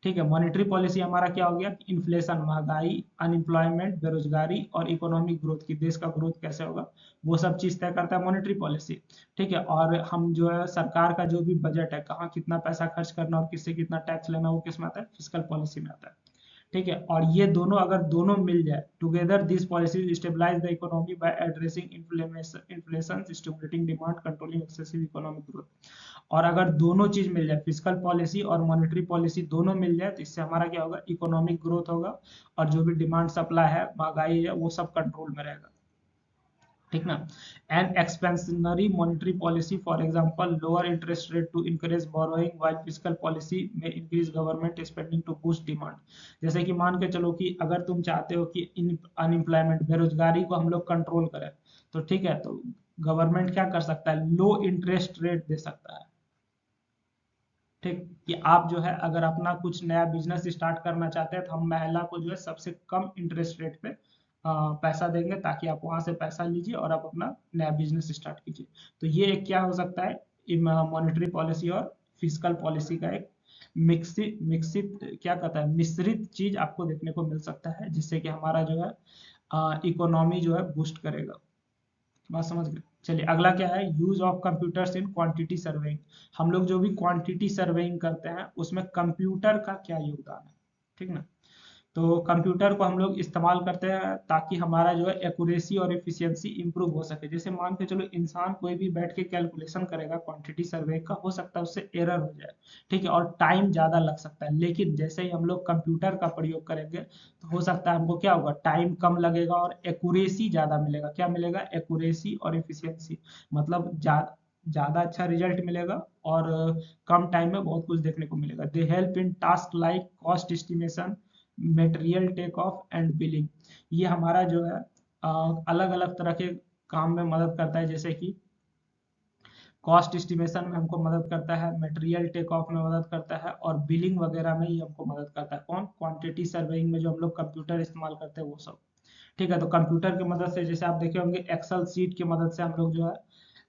ठीक है। मॉनेटरी पॉलिसी हमारा क्या हो गया? इन्फ्लेशन, महंगाई, अनएम्प्लॉयमेंट, बेरोजगारी और इकोनॉमिक ग्रोथ की, देश का ग्रोथ कैसे होगा, वो सब चीज तय करता है मॉनेटरी पॉलिसी। ठीक है। और हम जो है सरकार का जो भी बजट है, कहाँ कितना पैसा खर्च करना और किससे कितना टैक्स लेना, वो किस में आता है? फिस्कल पॉलिसी में आता है। ठीक है। और ये दोनों अगर दोनों मिल जाए together, this policies stabilise the economy by addressing inflation, stimulating demand, controlling excessive economic growth. और अगर दोनों चीज मिल जाए, फिस्कल पॉलिसी और मॉनेटरी पॉलिसी दोनों मिल जाए, तो इससे हमारा क्या होगा? इकोनॉमिक ग्रोथ होगा, और जो भी डिमांड सप्लाई है, महंगाई है, वो सब कंट्रोल में रहेगा। ठीक ना। And expansionary monetary policy, for example lower interest rate to encourage borrowing, while fiscal policy में increase government spending to boost demand. जैसे कि मान के चलो कि अगर तुम चाहते हो कि अनएम्प्लॉयमेंट, बेरोजगारी को हम लोग कंट्रोल करें, तो ठीक है, तो गवर्नमेंट क्या कर सकता है? लो इंटरेस्ट रेट दे सकता है। ठीक, कि आप जो है अगर अपना कुछ नया बिजनेस स्टार्ट करना चाहते हैं, तो हम महिला को जो है सबसे कम इंटरेस्ट रेट पे पैसा देंगे, ताकि आप वहां से पैसा लीजिए और आप अपना नया बिजनेस स्टार्ट कीजिए। तो ये एक क्या हो सकता है? मॉनेटरी पॉलिसी और फिस्कल पॉलिसी का एक मिक्सित मिक्सित क्या कहता है, मिश्रित चीज आपको देखने को मिल सकता है, जिससे कि हमारा जो है इकोनॉमी जो है बूस्ट करेगा। बात समझ गए? चलिए, अगला क्या है? Ease of computers in quantity surveying. हम लोग जो भी क्वांटिटी सर्वेइंग करते हैं, उसमें कंप्यूटर का क्या योगदान है? ठीक ना। तो कंप्यूटर को हम लोग इस्तेमाल करते हैं ताकि हमारा जो है एक्यूरेसी और एफिशिएंसी इंप्रूव हो सके। जैसे मान के चलो, इंसान कोई भी बैठ के कैलकुलेशन करेगा क्वांटिटी सर्वे का, हो सकता है उससे एरर हो जाए, ठीक है, और टाइम ज्यादा लग सकता है। लेकिन जैसे ही हम लोग कंप्यूटर का प्रयोग करेंगे, तो हो सकता है हमको क्या होगा? टाइम कम लगेगा और एक्यूरेसी ज्यादा मिलेगा। क्या मिलेगा? एक्यूरेसी और एफिशिएंसी, मतलब ज्यादा अच्छा रिजल्ट मिलेगा, और कम टाइम में बहुत कुछ देखने को मिलेगा। They help in task like cost estimation, material take off and billing. ये हमारा जो है अलग अलग तरह के काम में मदद करता है। जैसे कि कॉस्ट एस्टिमेशन में हमको मदद करता है, मटेरियल टेक ऑफ में मदद करता है, और बिलिंग वगैरह में ही हमको मदद करता है। कौन? क्वांटिटी सर्वेइंग में जो हम लोग कंप्यूटर इस्तेमाल करते हैं, वो सब। ठीक है। तो कंप्यूटर की मदद से, जैसे आप देखे होंगे, एक्सेल सीट की मदद से हम लोग जो है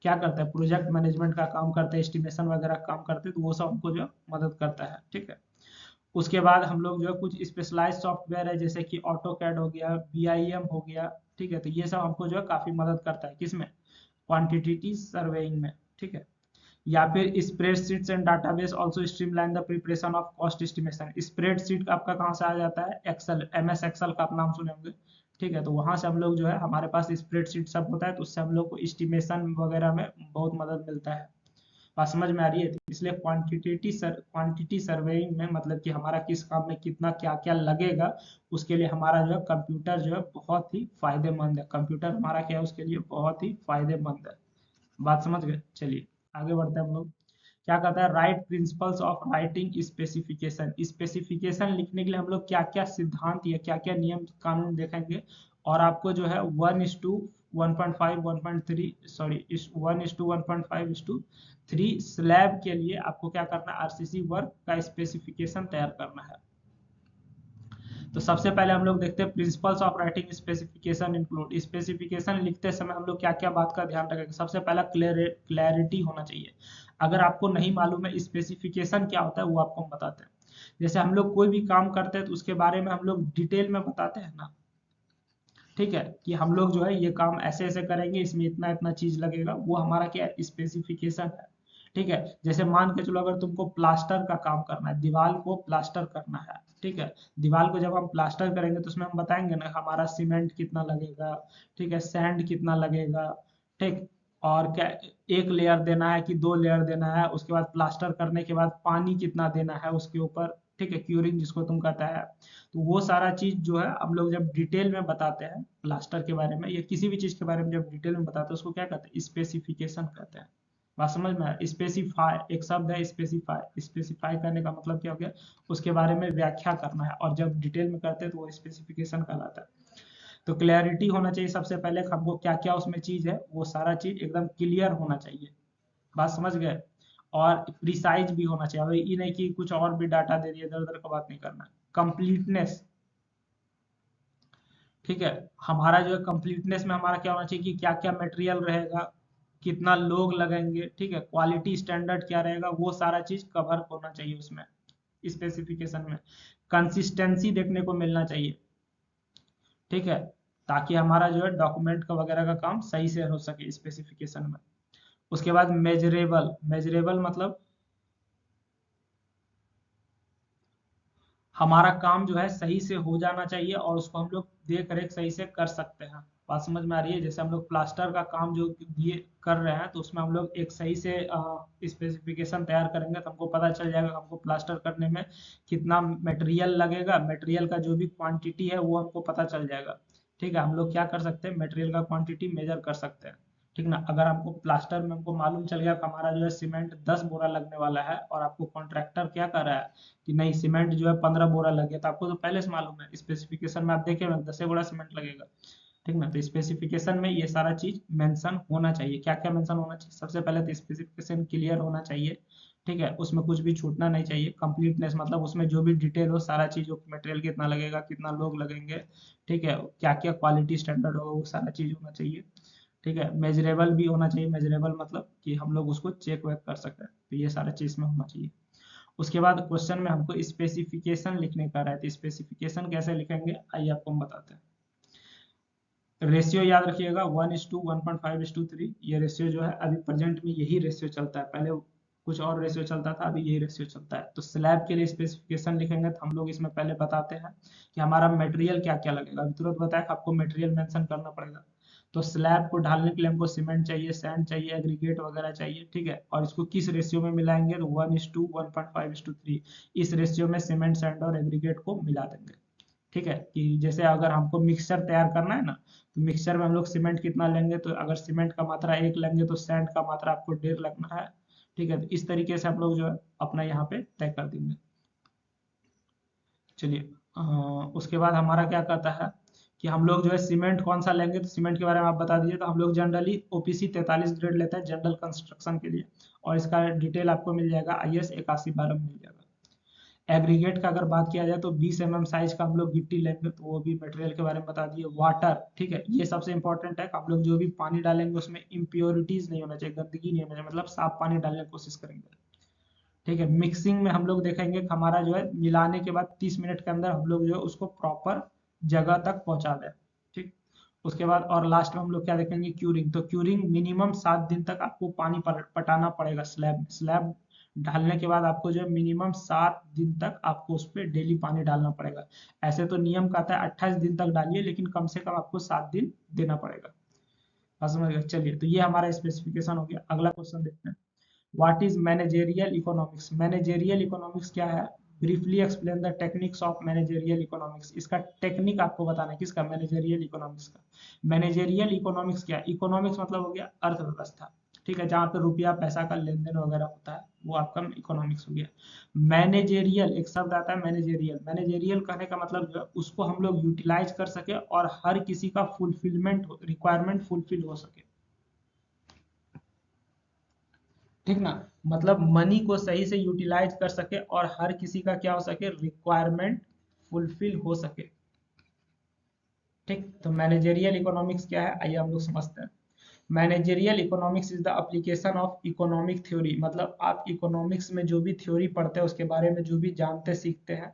क्या करते हैं? प्रोजेक्ट मैनेजमेंट का काम करते हैं, एस्टिमेशन वगैरह का काम करते हैं, तो वो सब हमको जो है मदद करता है। ठीक है। उसके बाद हम लोग जो है कुछ स्पेशलाइज सॉफ्टवेयर है, जैसे कि ऑटो कैड हो गया, बीआईएम हो गया। ठीक है। तो ये सब हमको जो है काफी मदद करता है, किसमें? क्वांटिटी सर्वेइंग में। ठीक है। या फिर spreadsheets and database also streamline the preparation of cost estimation. Spreadsheet आपका कहाँ से आ जाता है? एक्सेल, एमएस एक्सेल का आप नाम सुने होंगे। ठीक है। तो वहां से हम लोग जो है, हमारे पास स्प्रेडशीट सब होता है, तो उससे हम लोग को एस्टिमेशन वगैरह में बहुत मदद मिलता है। बात समझ में आ रही है? तो इसलिए क्वांटिटी सर्वेइंग में मतलब कि हमारा किस काम में कितना क्या क्या लगेगा, उसके लिए हमारा जो है कंप्यूटर जो है बहुत ही फायदेमंद है। कंप्यूटर हमारा क्या है? उसके लिए बहुत ही फायदेमंद है। बात समझ गए? चलिए, आगे बढ़ते हैं हम लोग। क्या कहता है? Right principles of writing specification. Specification लिखने के लिए हम लोग क्या क्या सिद्धांत या क्या क्या नियम कानून देखेंगे, और आपको जो है 1:1.5 1.3 सॉरी 1:1.5:3 स्लैब के लिए आपको क्या करना है? आरसीसी वर्क का स्पेसिफिकेशन तैयार करना है। तो सबसे पहले हम लोग देखते हैं principles of writing specification include. Specification लिखते समय हम लोग क्या क्या बात का ध्यान रखेंगे? सबसे पहला क्लैरिटी होना चाहिए। अगर आपको नहीं मालूम है स्पेसिफिकेशन क्या होता है, वो आपको हम बताते हैं। जैसे हम लोग कोई भी काम करते हैं, तो उसके बारे में हम लोग डिटेल में बताते हैं ना। ठीक है, कि हम लोग जो है ये काम ऐसे ऐसे करेंगे, इसमें इतना इतना चीज लगेगा, वो हमारा क्या है? स्पेसिफिकेशन है। ठीक है। जैसे मान के चलो, अगर तुमको प्लास्टर का काम करना है, दीवार को प्लास्टर करना है, ठीक है, दीवार को जब हम प्लास्टर करेंगे, तो उसमें हम बताएंगे ना हमारा सीमेंट कितना लगेगा, ठीक है, सैंड कितना लगेगा, ठीक, और क्या एक लेयर देना है कि दो लेयर देना है, उसके बाद प्लास्टर करने के बाद पानी कितना देना है उसके ऊपर, ठीक है, क्यूरिंग जिसको तुम कहता है। तो वो सारा चीज जो है हम लोग जब डिटेल में बताते हैं प्लास्टर के बारे में, या किसी भी चीज के बारे में जब डिटेल में बताते हैं, उसको क्या कहते हैं? स्पेसिफिकेशन कहते हैं। बात समझ में आया? स्पेसिफाई एक शब्द है, स्पेसिफाई। स्पेसिफाई करने का मतलब क्या हो गया? उसके बारे में व्याख्या करना है, और जब डिटेल में करते हैं तो वो स्पेसिफिकेशन कहलाता है। तो क्लैरिटी होना चाहिए सबसे पहले, हमको क्या क्या उसमें चीज है वो सारा चीज एकदम क्लियर होना चाहिए। बात समझ गए? और प्रिसाइज भी होना चाहिए। अब ये नहीं कि कुछ और भी डाटा दे दिए, इधर उधर का बात नहीं करना है। कंप्लीटनेस, ठीक है, हमारा जो है कंप्लीटनेस में हमारा क्या होना चाहिए कि क्या क्या मटेरियल रहेगा, कितना लोग लगेंगे, ठीक है, क्वालिटी स्टैंडर्ड क्या रहेगा, वो सारा चीज कवर होना चाहिए उसमें स्पेसिफिकेशन में। कंसिस्टेंसी देखने को मिलना चाहिए, ठीक है, ताकि हमारा जो है डॉक्यूमेंट का वगैरह का काम सही से हो सके स्पेसिफिकेशन में। उसके बाद मेजरेबल, मेजरेबल मतलब हमारा काम जो है सही से हो जाना चाहिए और उसको हम लोग देख रेख सही से कर सकते हैं। बात समझ में आ रही है? जैसे हम लोग प्लास्टर का काम जो दिए कर रहे हैं, तो उसमें हम लोग एक सही से स्पेसिफिकेशन तैयार करेंगे तो हमको पता चल जाएगा हमको प्लास्टर करने में कितना मटेरियल लगेगा, मटेरियल का जो भी क्वांटिटी है वो हमको पता चल जाएगा। ठीक है, हम लोग क्या कर सकते हैं, मटेरियल का क्वांटिटी मेजर कर सकते हैं। ठीक ना, अगर हमको प्लास्टर में हमको मालूम चल गया कि हमारा जो है सीमेंट 10 बोरा लगने वाला है और आपको कॉन्ट्रैक्टर क्या कर रहा है कि नहीं सीमेंट जो है 15 बोरा लग गया, तो आपको तो पहले से मालूम है, स्पेसिफिकेशन में आप देखे 10 बोरा सीमेंट लगेगा। ठीक ना, तो स्पेसिफिकेशन में ये सारा चीज मेंशन होना चाहिए। क्या क्या मेंशन होना चाहिए? सबसे पहले तो स्पेसिफिकेशन क्लियर होना चाहिए, ठीक है, उसमें कुछ भी छूटना नहीं चाहिए। कंप्लीटनेस मतलब उसमें जो भी डिटेल हो सारा चीज हो, मटेरियल कितना लगेगा, कितना लोग लगेंगे, ठीक है, क्या क्या क्वालिटी स्टैंडर्ड होगा, वो सारा चीज होना चाहिए। ठीक है, मेजरेबल भी होना चाहिए। मेजरेबल मतलब कि हम लोग उसको चेक वेक कर सकते हैं, तो ये सारा चीज में होना चाहिए। उसके बाद क्वेश्चन में हमको स्पेसिफिकेशन लिखने का रहा है, तो स्पेसिफिकेशन कैसे लिखेंगे आइए आपको हम बताते हैं। रेशियो याद रखिएगा 1:1.5:3। ये रेशियो जो है अभी प्रेजेंट में यही रेशियो चलता है, पहले कुछ और रेशियो चलता था, अभी यही रेशियो चलता है। तो स्लैब के लिए स्पेसिफिकेशन लिखेंगे तो हम लोग इसमें पहले बताते हैं कि हमारा मटेरियल क्या क्या लगेगा। अभी तुरंत बताया कि आपको मटेरियल मेंशन करना पड़ेगा। तो स्लैब को ढालने के लिए हमको सीमेंट चाहिए, सैंड चाहिए, एग्रीगेट वगैरह चाहिए, ठीक है, और इसको किस रेशियो में मिलाएंगे, तो 1:1.5:3 इस रेशियो में सीमेंट, सैंड और एग्रीगेट को मिला देंगे। ठीक है, कि जैसे अगर हमको मिक्सचर तैयार करना है ना, तो मिक्सचर में हम लोग सीमेंट कितना लेंगे, तो अगर सीमेंट का मात्रा 1 लेंगे तो सैंड का मात्रा आपको 1.5 लगना है। ठीक है, तो इस तरीके से हम लोग जो है अपना यहाँ पे तय कर देंगे। चलिए, उसके बाद हमारा क्या कहता है कि हम लोग जो है सीमेंट कौन सा लेंगे, तो सीमेंट के बारे में आप बता दीजिए। तो हम लोग जनरली ओपीसी 43 ग्रेड लेते हैं जनरल कंस्ट्रक्शन के लिए, और इसका डिटेल आपको मिल जाएगा IS 8112 में मिल जाएगा। एग्रीगेट का अगर बात किया जाए तो 20 mm साइज का हम लोग गिट्टी लेंगे, तो वो भी मटेरियल के बारे में बता दिए। वाटर, ठीक है, ये सबसे इंपॉर्टेंट है कि हम लोग जो भी पानी डालेंगे उसमें इम्प्योरिटीज नहीं होना चाहिए, गंदगी नहीं होना चाहिए, मतलब साफ पानी डालने की कोशिश करेंगे। ठीक है, मिक्सिंग में हम लोग देखेंगे कि हमारा जो है मिलाने के बाद 30 मिनट के अंदर हम लोग जो है उसको प्रॉपर जगह तक पहुंचा दें। ठीक, उसके बाद और लास्ट में हम लोग क्या देखेंगे, क्यूरिंग। तो क्यूरिंग मिनिमम 7 दिन तक आपको पानी पटाना पड़ेगा स्लैब में। स्लैब ढालने के बाद आपको जो है मिनिमम 7 दिन तक आपको उस पर डेली पानी डालना पड़ेगा। ऐसे तो नियम कहता है 28 दिन तक डालिए, लेकिन कम से कम आपको 7 दिन देना पड़ेगा। बात समझ गए? चलिए, तो ये हमारा स्पेसिफिकेशन हो गया। अगला क्वेश्चन देखते हैं। What is managerial economics? Managerial economics क्या है? Briefly explain the techniques of managerial economics. इसका टेक्निक आपको बताना है, किसका? मैनेजेरियल इकोनॉमिक्स का। मैनेजेरियल इकोनॉमिक्स क्या है? इकोनॉमिक्स मतलब हो गया अर्थव्यवस्था, ठीक है, जहाँ पे रुपया पैसा का लेन देन वगैरह होता है, वो आपका इकोनॉमिक्स हो गया। मैनेजेरियल एक शब्द आता है, मैनेजेरियल। मैनेजेरियल कहने का मतलब जो है उसको हम लोग यूटिलाइज कर सके और हर किसी का फुलफिलमेंट रिक्वायरमेंट फुलफिल हो सके। ठीक ना, मतलब मनी को सही से यूटिलाइज कर सके और हर किसी का क्या हो सके, रिक्वायरमेंट फुलफिल हो सके। ठीक, तो मैनेजेरियल इकोनॉमिक्स क्या है आइए हम लोग समझते हैं। Managerial economics is the application of economic theory. मतलब आप इकोनॉमिक्स में जो भी थ्योरी पढ़ते हैं, उसके बारे में जो भी जानते सीखते हैं,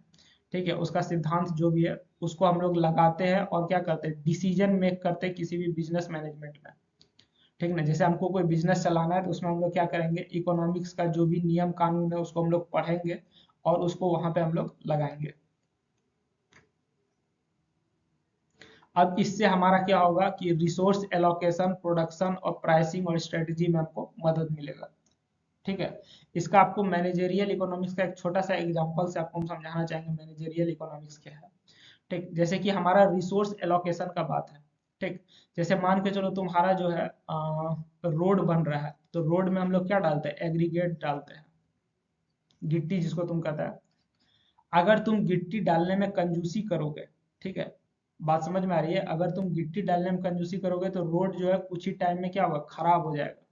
ठीक है, उसका सिद्धांत जो भी है उसको हम लोग लगाते हैं और क्या करते हैं, डिसीजन मेक करते हैं किसी भी बिजनेस मैनेजमेंट में। ठीक ना, जैसे हमको कोई बिजनेस चलाना है तो उसमें हम लोग क्या करेंगे, इकोनॉमिक्स का जो भी नियम कानून है उसको हम लोग पढ़ेंगे और उसको वहां पे हम लोग लगाएंगे। अब इससे हमारा क्या होगा कि रिसोर्स एलोकेशन, प्रोडक्शन और प्राइसिंग और स्ट्रेटजी में हमको मदद मिलेगा। ठीक है, इसका आपको मैनेजेरियल इकोनॉमिक्स का एक छोटा सा एग्जांपल से आपको हम समझाना चाहेंगे मैनेजेरियल इकोनॉमिक्स क्या है। ठीक, जैसे कि हमारा रिसोर्स एलोकेशन का बात है। ठीक, जैसे मान के चलो तुम्हारा जो है रोड बन रहा है, तो रोड में हम लोग क्या डालते हैं, एग्रीगेट डालते हैं, गिट्टी जिसको तुम कहता है। अगर तुम गिट्टी डालने में कंजूसी करोगे, ठीक है, बात समझ में आ रही है? अगर तुम गिट्टी डालने में कंजूसी करोगे तो रोड जो है कुछ ही टाइम में क्या होगा, खराब हो जाएगा।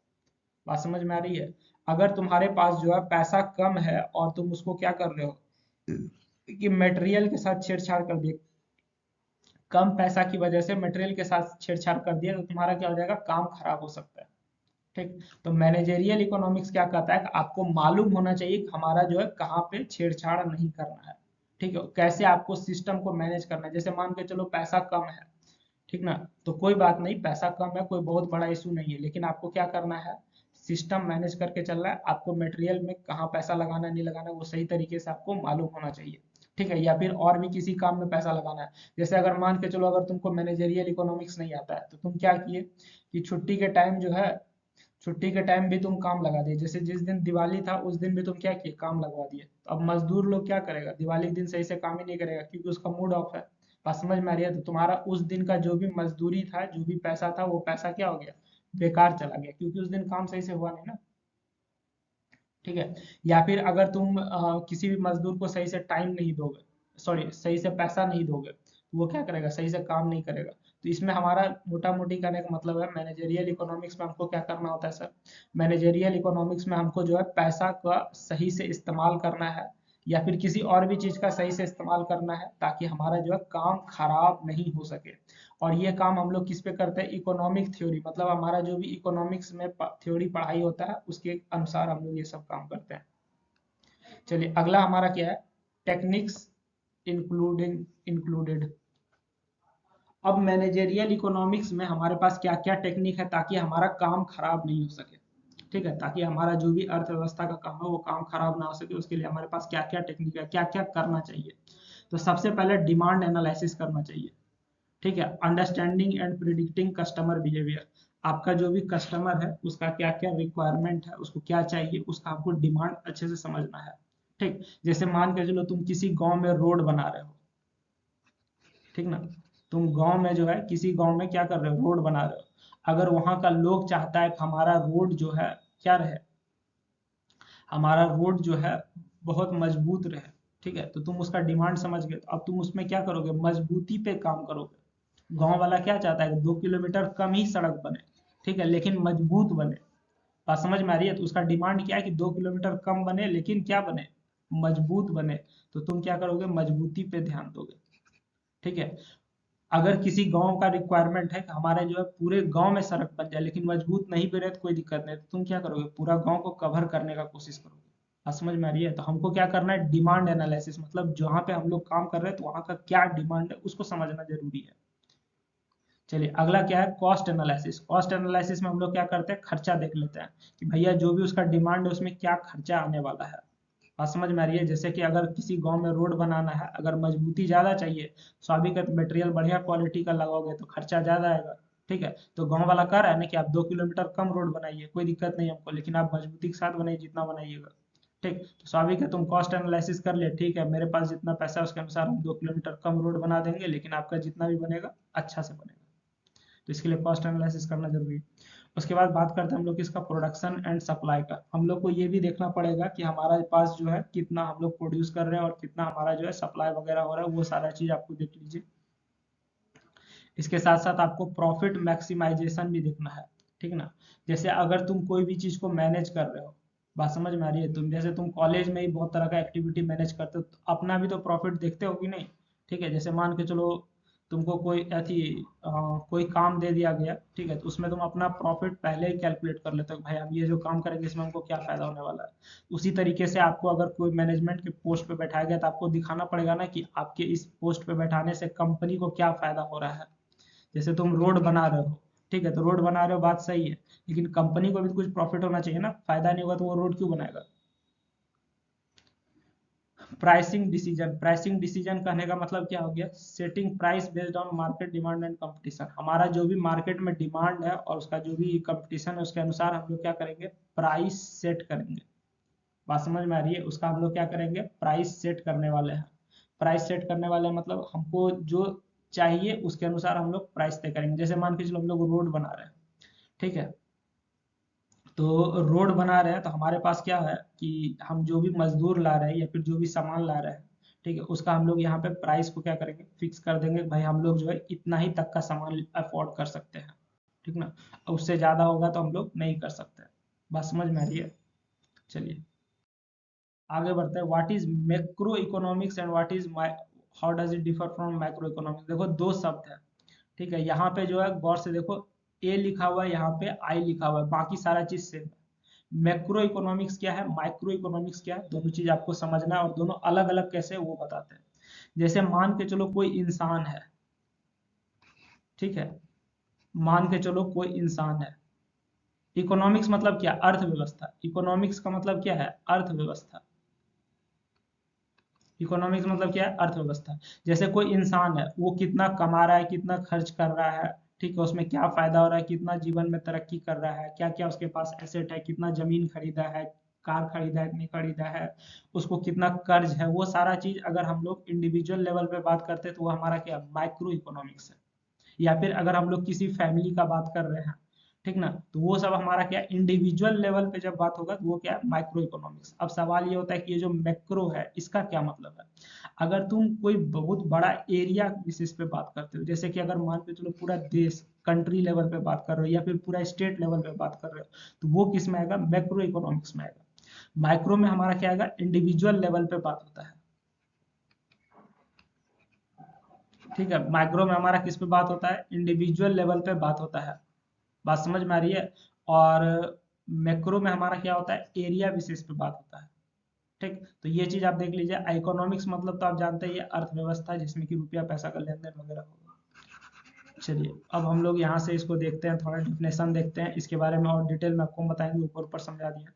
बात समझ में आ रही है? अगर तुम्हारे पास जो है पैसा कम है और तुम उसको क्या कर रहे हो कि मटेरियल के साथ छेड़छाड़ कर दिए, कम पैसा की वजह से मटेरियल के साथ छेड़छाड़ कर दिया, तो तुम्हारा क्या हो जाएगा, काम खराब हो सकता है। ठीक। तो मैनेजेरियल इकोनॉमिक्स क्या कहता है कि आपको मालूम होना चाहिए कि हमारा जो है कहाँ पे छेड़छाड़ नहीं करना है। ठीक है, कैसे आपको सिस्टम को मैनेज करना है। जैसे मान के चलो पैसा कम है, ठीक ना, तो कोई बात नहीं, पैसा कम है, कोई बहुत बड़ा इशू नहीं है, लेकिन आपको क्या करना है, सिस्टम मैनेज करके चलना है। आपको मटेरियल में कहाँ पैसा लगाना नहीं लगाना वो सही तरीके से आपको मालूम होना चाहिए। ठीक है, या फिर और भी किसी काम में पैसा लगाना है। जैसे अगर मान के चलो अगर तुमको मैनेजेरियल इकोनॉमिक्स नहीं आता है तो तुम क्या किए कि छुट्टी के टाइम जो है, छुट्टी के टाइम भी तुम काम लगा दिए। जैसे जिस दिन दिवाली था उस दिन भी तुम क्या किए, काम लगवा दिए। तो अब मजदूर लोग क्या करेगा, दिवाली के दिन सही से काम ही नहीं करेगा क्योंकि उसका मूड ऑफ है। बात समझ में आ रही है? तो तुम्हारा उस दिन का जो भी मजदूरी था, जो भी पैसा था, वो पैसा क्या हो गया, बेकार चला गया, क्योंकि उस दिन काम सही से हुआ नहीं ना। ठीक है। या फिर अगर तुम किसी भी मजदूर को सही से टाइम नहीं दोगे, सॉरी सही से पैसा नहीं दोगे, तो वो क्या करेगा, सही से काम नहीं करेगा। तो इसमें हमारा मोटा मोटी करने का मतलब है, मैनेजेरियल इकोनॉमिक्स में हमको क्या करना होता है सर, मैनेजेरियल इकोनॉमिक्स में हमको जो है पैसा का सही से इस्तेमाल करना है, या फिर किसी और भी चीज का सही से इस्तेमाल करना है, ताकि हमारा जो है काम खराब नहीं हो सके। और ये काम हम लोग किस पे करते हैं, इकोनॉमिक थ्योरी, मतलब हमारा जो भी इकोनॉमिक्स में थ्योरी पढ़ाई होता है उसके अनुसार हम लोग ये सब काम करते हैं। चलिए अगला हमारा क्या है, टेक्निक्स इंक्लूडिंग इंक्लूडेड। अब मैनेजेरियल इकोनॉमिक्स में हमारे पास क्या क्या टेक्निक है ताकि हमारा काम खराब नहीं हो सके। ठीक है, ताकि हमारा जो भी अर्थव्यवस्था का काम है वो काम खराब ना हो सके, उसके लिए हमारे पास क्या क्या टेक्निक है, क्या क्या करना चाहिए। तो सबसे पहले डिमांड एनालिसिस करना चाहिए। ठीक है, understanding and predicting customer behaviour. आपका जो भी कस्टमर है उसका क्या क्या रिक्वायरमेंट है, उसको क्या चाहिए, उसका आपको डिमांड अच्छे से समझना है। ठीक। जैसे मान के चलो तुम किसी गांव में रोड बना रहे हो, ठीक ना, तुम गांव में जो है किसी गांव में क्या कर रहे हो, रोड बना रहे हो। अगर वहां का लोग चाहता है कि हमारा रोड जो है क्या रहे, हमारा रोड जो है बहुत मजबूत रहे, ठीक है, तो तुम उसका डिमांड समझ गए, तो अब तुम उसमें क्या करोगे, मजबूती पे काम करोगे। गांव वाला क्या चाहता है कि 2 किलोमीटर कम ही सड़क बने, ठीक है, लेकिन मजबूत बने। बात समझ में आ रही है? तो उसका डिमांड क्या है कि 2 किलोमीटर कम बने लेकिन क्या बने, मजबूत बने। तो तुम क्या करोगे, मजबूती पे ध्यान दोगे। ठीक है। अगर किसी गांव का रिक्वायरमेंट है कि हमारे जो है पूरे गांव में सड़क बन जाए लेकिन मजबूत नहीं बने तो कोई दिक्कत नहीं, तो तुम क्या करोगे, पूरा गांव को कवर करने का कोशिश करोगे। बात समझ में आ रही है? तो हमको क्या करना है, डिमांड एनालिसिस, मतलब जहाँ पे हम लोग काम कर रहे हैं तो वहाँ का क्या डिमांड है उसको समझना जरूरी है। चलिए अगला क्या है, कॉस्ट एनालिसिस। कॉस्ट एनालिसिस में हम लोग क्या करते हैं, खर्चा देख लेते हैं कि भैया जो भी उसका डिमांड है उसमें क्या खर्चा आने वाला है। बात समझ में आ रही है? जैसे कि अगर किसी गांव में रोड बनाना है, अगर मजबूती ज्यादा चाहिए, स्वाभाविक है मटेरियल बढ़िया क्वालिटी का लगाओगे तो खर्चा ज्यादा आएगा। ठीक है, तो गांव वाला कह रहा है ना कि आप 2 किलोमीटर कम रोड बनाइए, कोई दिक्कत नहीं हमको, लेकिन आप मजबूती के साथ बनाइए जितना बनाइएगा। ठीक, तो स्वाभाविक है तुम कॉस्ट एनालिसिस कर लिया, ठीक है मेरे पास जितना पैसा है उसके अनुसार हम 2 किलोमीटर कम रोड बना देंगे, लेकिन आपका जितना भी बनेगा अच्छा से बनेगा। तो इसके लिए कॉस्ट एनालिसिस करना जरूरी है। उसके बाद बात करते हैं हम लोग इसका प्रोडक्शन एंड सप्लाई का। हम लोग को ये भी देखना पड़ेगा कि हमारे पास जो है कितना हम लोग प्रोड्यूस कर रहे हैं और कितना हमारा जो है सप्लाई वगैरह हो रहा है, वो सारा चीज आपको देख लीजिए। इसके साथ साथ आपको प्रॉफिट मैक्सिमाइजेशन भी देखना है। ठीक ना, जैसे अगर तुम कोई भी चीज को मैनेज कर रहे हो, बात समझ में आ रही है, तुम जैसे तुम कॉलेज में ही बहुत तरह का एक्टिविटी मैनेज करते हो, तो अपना भी तो प्रॉफिट देखते हो कि नहीं। ठीक है, जैसे मान के चलो तुमको कोई अथी कोई काम दे दिया गया, ठीक है, तो उसमें तुम अपना प्रॉफिट पहले ही कैलकुलेट कर लेते हो कि भाई हम ये जो काम करेंगे इसमें हमको क्या फायदा होने वाला है। उसी तरीके से आपको अगर कोई मैनेजमेंट के पोस्ट पे बैठाया गया तो आपको दिखाना पड़ेगा ना कि आपके इस पोस्ट पे बैठाने से कंपनी को क्या फायदा हो रहा है। जैसे तुम रोड बना रहे हो, ठीक है, तो रोड बना रहे हो बात सही है, लेकिन कंपनी को भी तो कुछ प्रॉफिट होना चाहिए ना, फायदा नहीं होगा तो वो रोड क्यों बनाएगा। Pricing decision. प्राइसिंग डिसीजन कहने का मतलब क्या हो गया, setting price based on market demand and competition. हमारा जो भी मार्केट में डिमांड है और उसका जो भी कंपटीशन है उसके अनुसार हम लोग क्या करेंगे, प्राइस सेट करेंगे। बात समझ में आ रही है? उसका हम लोग क्या करेंगे, प्राइस सेट करने वाले हैं। प्राइस सेट करने वाले मतलब हमको जो चाहिए उसके अनुसार हम लोग प्राइस तय करेंगे। जैसे मान के चलो हम लोग रोड बना रहे हैं, ठीक है, तो रोड बना रहे हैं तो हमारे पास क्या है कि हम जो भी मजदूर ला रहे हैं या फिर जो भी सामान ला रहे हैं, ठीक है, उसका हम लोग यहाँ पे प्राइस को क्या करेंगे, फिक्स कर देंगे, भाई हम लोग जो है इतना ही तक का सामान अफोर्ड कर सकते हैं, ठीक ना, उससे ज्यादा होगा तो हम लोग नहीं कर सकते। बात समझ में आ रही है? चलिए आगे बढ़ते हैं। What is macro economics and what is how does it differ from micro economics. देखो दो शब्द है, ठीक है, यहाँ पे जो है गौर से देखो, ए लिखा हुआ है, यहाँ पे आई लिखा हुआ है, बाकी सारा चीज सेम है। मैक्रो इकोनॉमिक्स क्या है, माइक्रो इकोनॉमिक्स क्या है, दोनों चीज आपको समझना है, और दोनों अलग अलग कैसे है वो बताते हैं। जैसे मान के चलो कोई इंसान है, ठीक है, मान के चलो कोई इंसान है। इकोनॉमिक्स मतलब क्या, अर्थव्यवस्था। इकोनॉमिक्स का मतलब क्या है, अर्थव्यवस्था। इकोनॉमिक्स मतलब क्या है, अर्थव्यवस्था। जैसे कोई इंसान है, वो कितना कमा रहा है, कितना खर्च कर रहा है, ठीक है, उसमें क्या फायदा हो रहा है, कितना जीवन में तरक्की कर रहा है, क्या क्या उसके पास एसेट है, कितना जमीन खरीदा है, कार खरीदा है, नहीं खरीदा है, उसको कितना कर्ज है, वो सारा चीज अगर हम लोग इंडिविजुअल लेवल पे बात करते हैं तो वो हमारा क्या, माइक्रो इकोनॉमिक्स है। या फिर अगर हम लोग किसी फैमिली का बात कर रहे हैं, ठीक ना, तो वो सब हमारा क्या, इंडिविजुअल लेवल पे जब बात होगा तो वो क्या है, माइक्रो इकोनॉमिक्स। अब सवाल ये होता है कि ये जो मैक्रो है इसका क्या मतलब है। अगर तुम कोई बहुत बड़ा एरिया विशेष पे बात करते हो, जैसे कि अगर मान के चलो पूरा देश, कंट्री लेवल पे बात कर रहे हो, या फिर पूरा स्टेट लेवल पे बात कर रहे हो, तो वो किस में आएगा, मैक्रो इकोनॉमिक्स में आएगा। माइक्रो में हमारा क्या आएगा, इंडिविजुअल लेवल पे बात होता है, ठीक है। माइक्रो में हमारा किस पे बात होता है, इंडिविजुअल लेवल पे बात होता है। बात समझ में आ रही है? और मैक्रो में हमारा क्या होता है, एरिया विशेष पे बात होता है, ठीक। तो ये चीज आप देख लीजिए। इकोनॉमिक्स मतलब तो आप जानते हैं, ये अर्थव्यवस्था जिसमें कि रुपया पैसा का लेन देन वगैरह होगा। चलिए अब हम लोग यहाँ से इसको देखते हैं, थोड़ा डिफिनेशन देखते हैं इसके बारे में, और डिटेल में आपको बताएंगे, ऊपर ऊपर समझा दिया।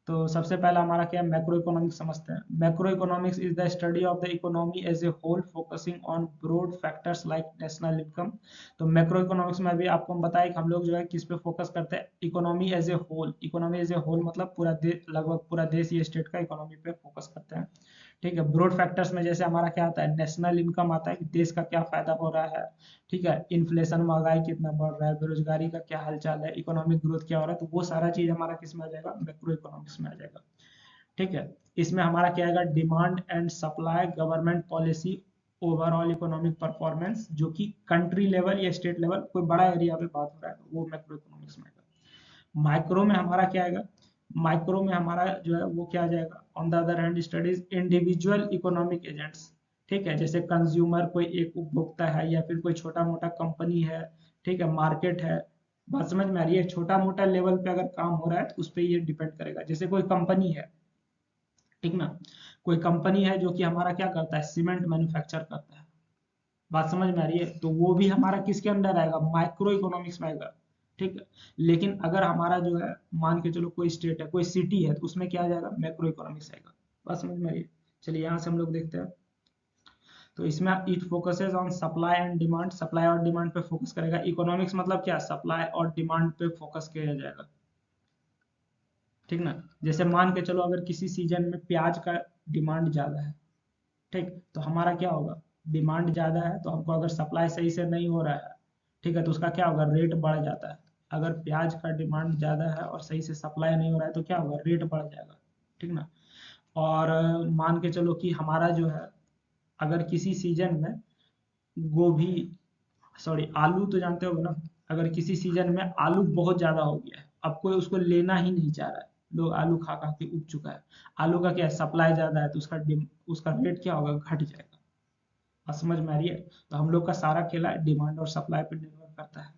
तो सबसे पहला हमारा क्या है, मैक्रो इकोनॉमिक्स समझते हैं। Macro economics is the study of the economy as a whole focusing on broad factors like national income. तो मैक्रो इकोनॉमिक्स में अभी आपको हम बताया कि हम लोग जो है किस पे फोकस करते हैं, economy as a whole. Economy as a whole मतलब पूरा देश, लगभग पूरा देश या स्टेट का इकोनॉमी पे फोकस करते हैं, ठीक है। ब्रॉड फैक्टर्स में जैसे हमारा क्या आता है, नेशनल इनकम आता है कि देश का क्या फायदा हो रहा है, ठीक है, इन्फ्लेशन महंगाई कितना बढ़ रहा है, बेरोजगारी का क्या हालचाल है, इकोनॉमिक ग्रोथ क्या हो रहा है, तो वो सारा चीज हमारा किस में आ जाएगा, मैक्रो इकोनॉमिक्स में आ जाएगा, ठीक है। इसमें हमारा क्या आएगा, demand and supply, government policy, overall economic performance, जो कि कंट्री लेवल या स्टेट लेवल कोई बड़ा एरिया पे बात हो रहा है, तो वो मैक्रो इकोनॉमिक्स में आएगा। माइक्रो में हमारा क्या आएगा, माइक्रो में हमारा जो है वो क्या आ जाएगा, on the other hand studies individual economic agents, ठीक है, जैसे कंज्यूमर कोई एक उपभोक्ता है, या फिर कोई छोटा मोटा कंपनी है, ठीक है, मार्केट है। बात समझ में आ रही है? छोटा मोटा लेवल पे अगर काम हो रहा है तो उस पर ये डिपेंड करेगा। जैसे कोई कंपनी है, ठीक ना, कोई कंपनी है जो कि हमारा क्या करता है, सीमेंट मैन्युफैक्चर करता है। बात समझ में आ रही है? तो वो भी हमारा किसके अंडर आएगा, माइक्रो इकोनॉमिक्स में आएगा, ठीक है। लेकिन अगर हमारा जो है, मान के चलो कोई स्टेट है, कोई सिटी है, तो उसमें क्या आ जाएगा, मैक्रो इकोनॉमिक्स आएगा। बात समझ में आ रही है? चलिए यहाँ से हम लोग देखते हैं। तो इसमें it focuses on supply and demand, supply और डिमांड पे फोकस करेगा। इकोनॉमिक्स मतलब क्या, सप्लाई और डिमांड पे फोकस किया जाएगा, ठीक ना। जैसे मान के चलो अगर किसी सीजन में प्याज का डिमांड ज्यादा है, ठीक, तो हमारा क्या होगा, डिमांड ज्यादा है तो हमको अगर सप्लाई सही से नहीं हो रहा है, ठीक है, तो उसका क्या होगा, रेट बढ़ जाता है। अगर प्याज का डिमांड ज्यादा है और सही से सप्लाई नहीं हो रहा है तो क्या होगा, रेट बढ़ जाएगा, ठीक ना। और मान के चलो कि हमारा जो है, अगर किसी सीजन में गोभी, सॉरी आलू तो जानते हो ना, अगर किसी सीजन में आलू बहुत ज्यादा हो गया है, अब कोई उसको लेना ही नहीं चाह रहा है, लोग आलू खा खा के उब चुका है, आलू का क्या है, सप्लाई ज्यादा है, तो उसका रेट क्या होगा, घट जाएगा। बात समझ में आ रही है? तो हम लोग का सारा खेला डिमांड और सप्लाई पर निर्भर करता है।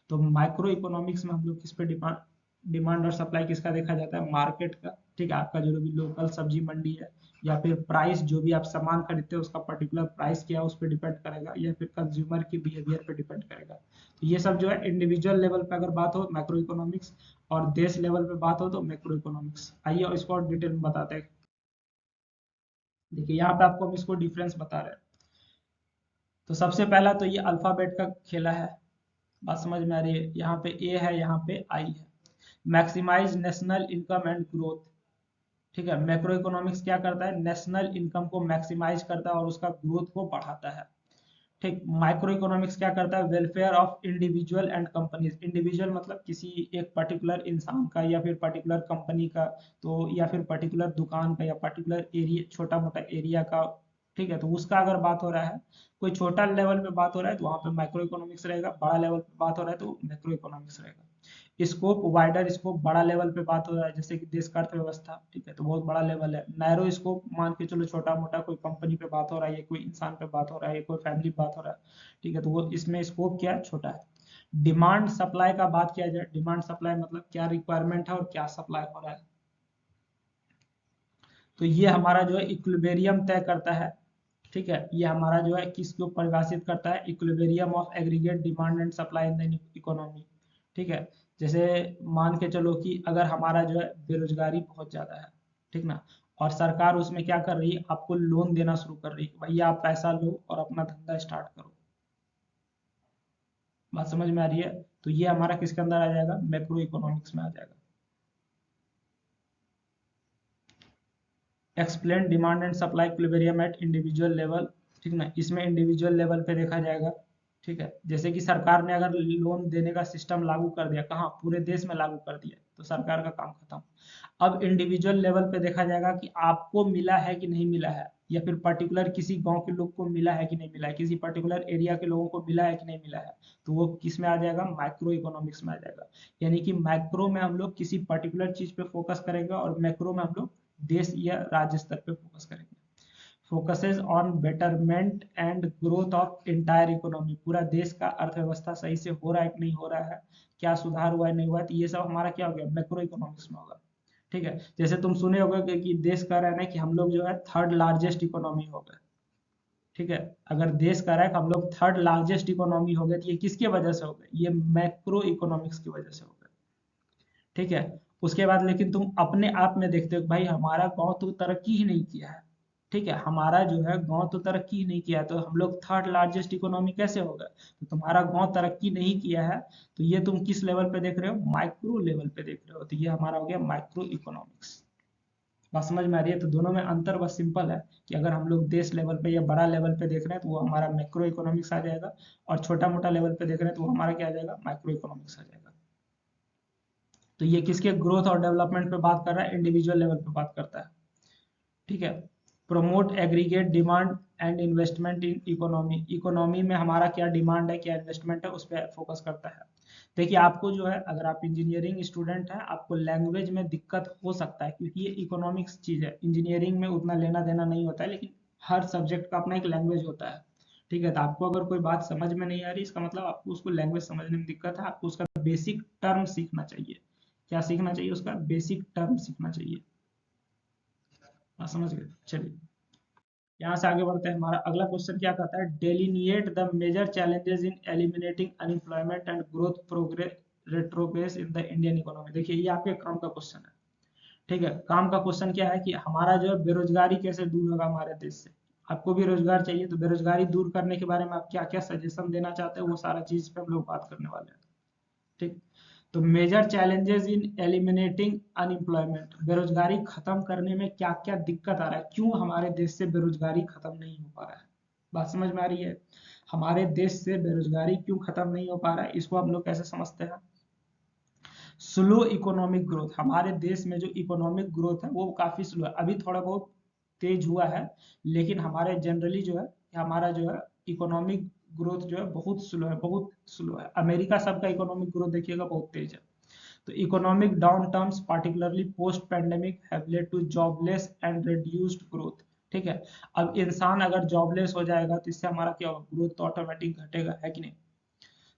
तो माइक्रो इकोनॉमिक्स में हम लोग किस पे डिमांड, डिमांड और सप्लाई किसका देखा जाता है, मार्केट का, ठीक है। आपका जो भी लोकल सब्जी मंडी है, या फिर प्राइस, जो भी आप सामान खरीदते हो उसका पर्टिकुलर प्राइस क्या है उस पर डिपेंड करेगा, या फिर कंज्यूमर की बिहेवियर पे डिपेंड करेगा। तो ये सब जो है इंडिविजुअल लेवल पे अगर बात हो मैक्रो इकोनॉमिक्स, और देश लेवल पे बात हो तो मैक्रो इकोनॉमिक्स। आइए और इसको और डिटेल में बताते हैं। देखिए यहाँ पे आपको हम इसको डिफरेंस बता रहे हैं। तो सबसे पहला तो ये अल्फाबेट का खेला है। बात समझ में आ रही है? यहाँ पे ए है, यहाँ पे आई है। Maximise national income and growth, ठीक है। मैक्रो इकोनॉमिक्स क्या करता है, नेशनल इनकम को मैक्सिमाइज करता है और उसका ग्रोथ को बढ़ाता है, ठीक। माइक्रो इकोनॉमिक्स क्या करता है, welfare of individual and companies. Individual मतलब किसी एक पर्टिकुलर इंसान का, या फिर पर्टिकुलर कंपनी का, तो या फिर पर्टिकुलर दुकान का, या पर्टिकुलर एरिया, छोटा मोटा एरिया का, ठीक है, तो उसका अगर बात हो रहा है, कोई छोटा लेवल पे बात हो रहा है तो वहां पे माइक्रो इकोनॉमिक्स रहेगा, बड़ा लेवल पे बात हो रहा है तो मैक्रो इकोनॉमिक्स रहेगा। स्कोप वाइडर स्कोप, बड़ा लेवल पे बात हो रहा है जैसे कि देश का अर्थव्यवस्था, ठीक है, तो बहुत बड़ा लेवल है। नैरो स्कोप मान के चलो छोटा मोटा कोई कंपनी पे बात हो रहा है, कोई इंसान पे बात हो रहा है, कोई फैमिली पे बात हो रहा है, ठीक है, तो वो इसमें स्कोप क्या है, छोटा है। डिमांड सप्लाई का बात किया जाए, डिमांड सप्लाई मतलब क्या रिक्वायरमेंट है और क्या सप्लाई हो रहा है, तो ये हमारा जो है इक्विलिब्रियम तय करता है। ठीक है, ये हमारा जो है किसको परिभाषित करता है, equilibrium of aggregate demand and supply in the economy. ठीक है, जैसे मान के चलो कि अगर हमारा जो है बेरोजगारी बहुत ज्यादा है, ठीक ना, और सरकार उसमें क्या कर रही है, आपको लोन देना शुरू कर रही है, भैया आप पैसा लो और अपना धंधा स्टार्ट करो। बात समझ में आ रही है? तो ये हमारा किसके अंदर आ जाएगा, मैक्रो इकोनॉमिक्स में आ जाएगा। Explain demand and supply equilibrium at individual level, ठीक ना, इसमें इंडिविजुअल लेवल पे देखा जाएगा। ठीक है, जैसे कि सरकार ने अगर लोन देने का सिस्टम लागू कर दिया, कहाँ, पूरे देश में लागू कर दिया, तो सरकार का काम खत्म। अब इंडिविजुअल लेवल पे देखा जाएगा कि आपको मिला है कि नहीं मिला है, या फिर पर्टिकुलर किसी गांव के लोग को मिला है कि नहीं मिला है, किसी पर्टिकुलर एरिया के लोगों को मिला है कि नहीं मिला है, तो वो किस में आ जाएगा, माइक्रो इकोनॉमिक्स में आ जाएगा। यानी कि माइक्रो में हम लोग किसी पर्टिकुलर चीज पे फोकस करेंगे और मैक्रो में हम लोग देश या राज्य स्तर पे फोकस करेंगे। Focuses on betterment and growth of entire economy, पूरा देश का अर्थव्यवस्था सही से हो रहा है कि नहीं हो रहा है, क्या सुधार हुआ है नहीं हुआ है, तो ये सब हमारा क्या हो गया, मैक्रो इकोनॉमिक्स में होगा। ठीक है, जैसे तुम सुने होगे कि देश कह रहा है ना कि हम लोग जो है थर्ड लार्जेस्ट इकोनॉमी हो गए। ठीक है, अगर देश कह रहा है कि हम लोग थर्ड लार्जेस्ट इकोनॉमी हो गए, तो ये किसकी वजह से हो गए, ये मैक्रो इकोनॉमिक्स की वजह से हो गए। ठीक है, उसके बाद लेकिन तुम अपने आप में देखते हो भाई हमारा गांव तो तरक्की ही नहीं किया है। ठीक है, हमारा जो है गांव तो तरक्की ही नहीं किया है, तो हम लोग थर्ड लार्जेस्ट इकोनॉमी कैसे हो गए, तो तुम्हारा गांव तरक्की नहीं किया है, तो ये तुम किस लेवल पे देख रहे हो, माइक्रो लेवल पे देख रहे हो, तो ये हमारा हो गया माइक्रो इकोनॉमिक्स। बात समझ में आ रही है? तो दोनों में अंतर बस सिंपल है कि अगर हम लोग देश लेवल पे या बड़ा लेवल पे देख रहे हैं तो वो हमारा मैक्रो इकोनॉमिक्स आ जाएगा, और छोटा मोटा लेवल पे देख रहे हैं तो वो हमारा क्या आ जाएगा, माइक्रो इकोनॉमिक्स आ जाएगा। तो ये किसके ग्रोथ और डेवलपमेंट पे बात कर रहा है, इंडिविजुअल लेवल पे बात करता है। ठीक है, promote aggregate demand and investment in economy, economy में हमारा क्या डिमांड है क्या इन्वेस्टमेंट है उस पर फोकस करता है। देखिए आपको जो है, अगर आप इंजीनियरिंग स्टूडेंट हैं, आपको लैंग्वेज में दिक्कत हो सकता है क्योंकि ये इकोनॉमिक्स चीज है, इंजीनियरिंग में उतना लेना देना नहीं होता है, लेकिन हर सब्जेक्ट का अपना एक लैंग्वेज होता है। ठीक है, तो आपको अगर कोई बात समझ में नहीं आ रही, इसका मतलब आपको उसको लैंग्वेज समझने में दिक्कत है, आपको उसका बेसिक टर्म सीखना चाहिए। क्या सीखना चाहिए, उसका बेसिक टर्म सीखना चाहिए। हाँ समझ गए, चलिए यहाँ से आगे बढ़ते हैं। हमारा अगला क्वेश्चन क्या कहता है, delineate the major challenges in eliminating unemployment and growth progress retrogress in the Indian economy. देखिए ये आपके काम का क्वेश्चन है। ठीक है, काम का क्वेश्चन क्या है कि हमारा जो है बेरोजगारी कैसे दूर होगा हमारे देश से। आपको भी रोजगार चाहिए, तो बेरोजगारी दूर करने के बारे में आप क्या क्या सजेशन देना चाहते हैं, वो सारा चीज पे हम लोग बात करने वाले हैं। ठीक, तो major challenges in eliminating unemployment, बेरोजगारी खत्म करने में क्या क्या दिक्कत आ रहा है, क्यों हमारे देश से बेरोजगारी खत्म नहीं हो पा रहा है। बात समझ में आ रही है? हमारे देश से बेरोजगारी क्यों खत्म नहीं हो पा रहा है, इसको हम लोग कैसे समझते हैं। स्लो इकोनॉमिक ग्रोथ, हमारे देश में जो इकोनॉमिक ग्रोथ है वो काफी स्लो है, अभी थोड़ा बहुत तेज हुआ है, लेकिन हमारे जनरली जो है, हमारा जो है इकोनॉमिक ग्रोथ जो है बहुत स्लो है, बहुत स्लो है। अमेरिका सबका इकोनॉमिक ग्रोथ देखिएगा बहुत तेज है। तो economic downturns particularly post pandemic have led to jobless and reduced growth. ठीक है, अब इंसान अगर जॉबलेस हो जाएगा तो इससे हमारा क्या होगा, ग्रोथ तो ऑटोमेटिक घटेगा, है कि नहीं।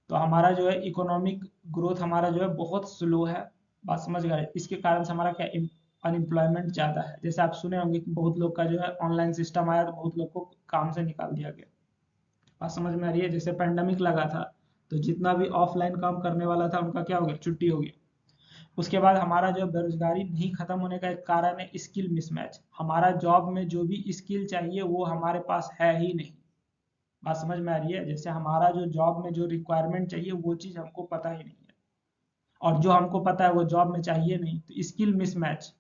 तो हमारा जो है इकोनॉमिक ग्रोथ हमारा जो है बहुत स्लो है। बात समझ गए, इसके कारण से हमारा क्या, अनएम्प्लॉयमेंट ज्यादा है। जैसे आप सुने होंगे कि बहुत लोग का जो है ऑनलाइन सिस्टम आया तो बहुत लोग को काम से निकाल दिया गया। बात समझ में आ रही है? जैसे पेंडेमिक लगा था तो जितना भी ऑफलाइन काम करने वाला था उनका क्या हो गया, छुट्टी हो गई। उसके बाद हमारा जो बेरोजगारी नहीं खत्म होने का एक कारण है स्किल मिसमैच, हमारा जॉब में जो भी स्किल चाहिए वो हमारे पास है ही नहीं। बात समझ में आ रही है? जैसे हमारा जो जॉब में जो रिक्वायरमेंट चाहिए वो चीज हमको पता ही नहीं है, और जो हमको पता है वो जॉब में चाहिए नहीं, तो स्किल मिसमैच।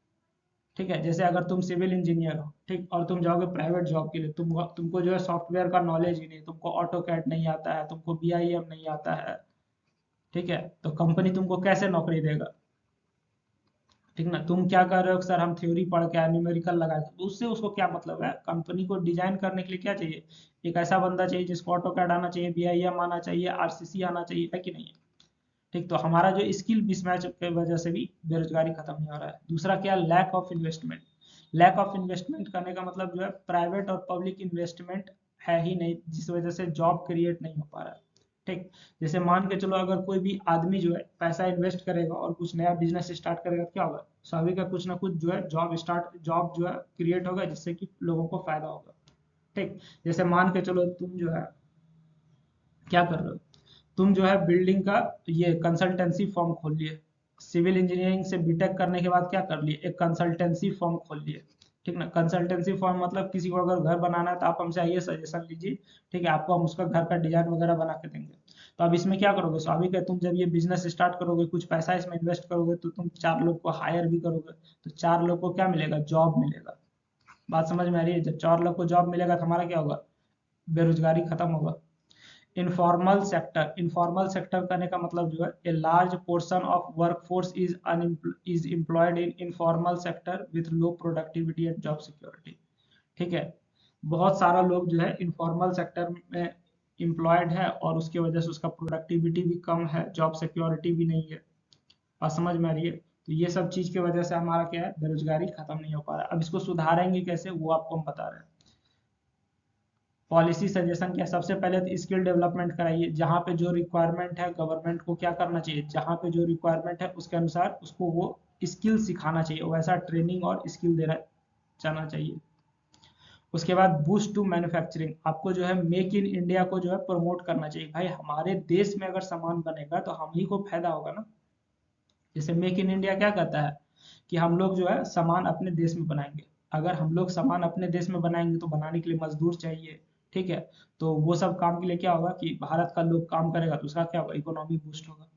ठीक है, जैसे अगर तुम सिविल इंजीनियर हो, ठीक, और तुम जाओगे प्राइवेट जॉब के लिए, तुमको जो है सॉफ्टवेयर का नॉलेज ही नहीं, तुमको ऑटो कैड नहीं आता है, तुमको बीआईएम नहीं आता है। ठीक है, तो कंपनी तुमको कैसे नौकरी देगा। ठीक ना। तुम क्या कर रहे हो सर, हम थ्योरी पढ़ के आए, न्यूमेरिकल लगा के, तो उससे उसको क्या मतलब है? कंपनी को डिजाइन करने के लिए क्या चाहिए? एक ऐसा बंदा चाहिए जिसको ऑटो कैड आना चाहिए, बीआईएम आना चाहिए, आरसीसी आना चाहिए, है कि नहीं? ठीक, तो हमारा जो स्किल मिसमैच की वजह से भी बेरोजगारी खत्म नहीं हो रहा है। दूसरा क्या? Lack of investment. Lack of investment करने का मतलब जो है प्राइवेट और पब्लिक इन्वेस्टमेंट है ही नहीं, जिस वजह से जॉब क्रिएट नहीं हो पा रहा है। ठीक, जैसे मान के चलो अगर कोई भी आदमी जो है पैसा इन्वेस्ट करेगा और कुछ नया बिजनेस स्टार्ट करेगा, क्या होगा? सभी का कुछ ना कुछ जो है जॉब जो है क्रिएट होगा, जिससे कि लोगों को फायदा होगा। ठीक, जैसे मान के चलो तुम जो है क्या कर रहे हो, तुम जो है बिल्डिंग का ये कंसल्टेंसी फर्म खोल लिए। सिविल इंजीनियरिंग से बीटेक करने के बाद क्या कर लिए? एक कंसल्टेंसी फर्म खोल लिए। ठीक ना। कंसल्टेंसी फर्म मतलब किसी को अगर घर बनाना है तो आप हमसे आइए, सजेशन लीजिए, ठीक है, आपको हम उसका घर का डिजाइन वगैरह बना के देंगे। तो अब इसमें क्या करोगे? स्वाभाविक है, तुम जब ये बिजनेस स्टार्ट करोगे, कुछ पैसा इसमें इन्वेस्ट करोगे, तो तुम 4 लोग को हायर भी करोगे। तो 4 लोग को क्या मिलेगा? जॉब मिलेगा। बात समझ में आ रही है? जब 4 लोग को जॉब मिलेगा तो हमारा क्या होगा? बेरोजगारी खत्म होगा। इनफॉर्मल सेक्टर करने का मतलब जो है a large portion of workforce is employed in informal sector with low productivity and job security. ठीक है, बहुत सारा लोग जो है इनफॉर्मल सेक्टर में एम्प्लॉयड है और उसकी वजह से उसका प्रोडक्टिविटी भी कम है, जॉब सिक्योरिटी भी नहीं है। और समझ में आ रही है? तो ये सब चीज की वजह से हमारा क्या है? बेरोजगारी खत्म नहीं हो पा रहा है। अब इसको सुधारेंगे कैसे, वो आपको हम बता रहे हैं। पॉलिसी सजेशन क्या? सबसे पहले तो स्किल डेवलपमेंट कराइए। जहाँ पे जो रिक्वायरमेंट है गवर्नमेंट को क्या करना चाहिए? जहाँ पे जो रिक्वायरमेंट है उसके अनुसार उसको वो स्किल सिखाना चाहिए, वैसा ट्रेनिंग और स्किल देना जाना चाहिए। उसके बाद बूस्ट टू मैन्युफैक्चरिंग, आपको जो है मेक इन इंडिया को जो है प्रमोट करना चाहिए। भाई हमारे देश में अगर सामान बनेगा तो हम ही को फायदा होगा ना। जैसे मेक इन इंडिया क्या कहता है कि हम लोग जो है सामान अपने देश में बनाएंगे। अगर हम लोग सामान अपने देश में बनाएंगे तो बनाने के लिए मजदूर चाहिए। ठीक है, तो वो सब काम के लिए क्या होगा कि भारत का लोग काम करेगा तो उसका क्या होगा? इकोनॉमी बूस्ट होगा।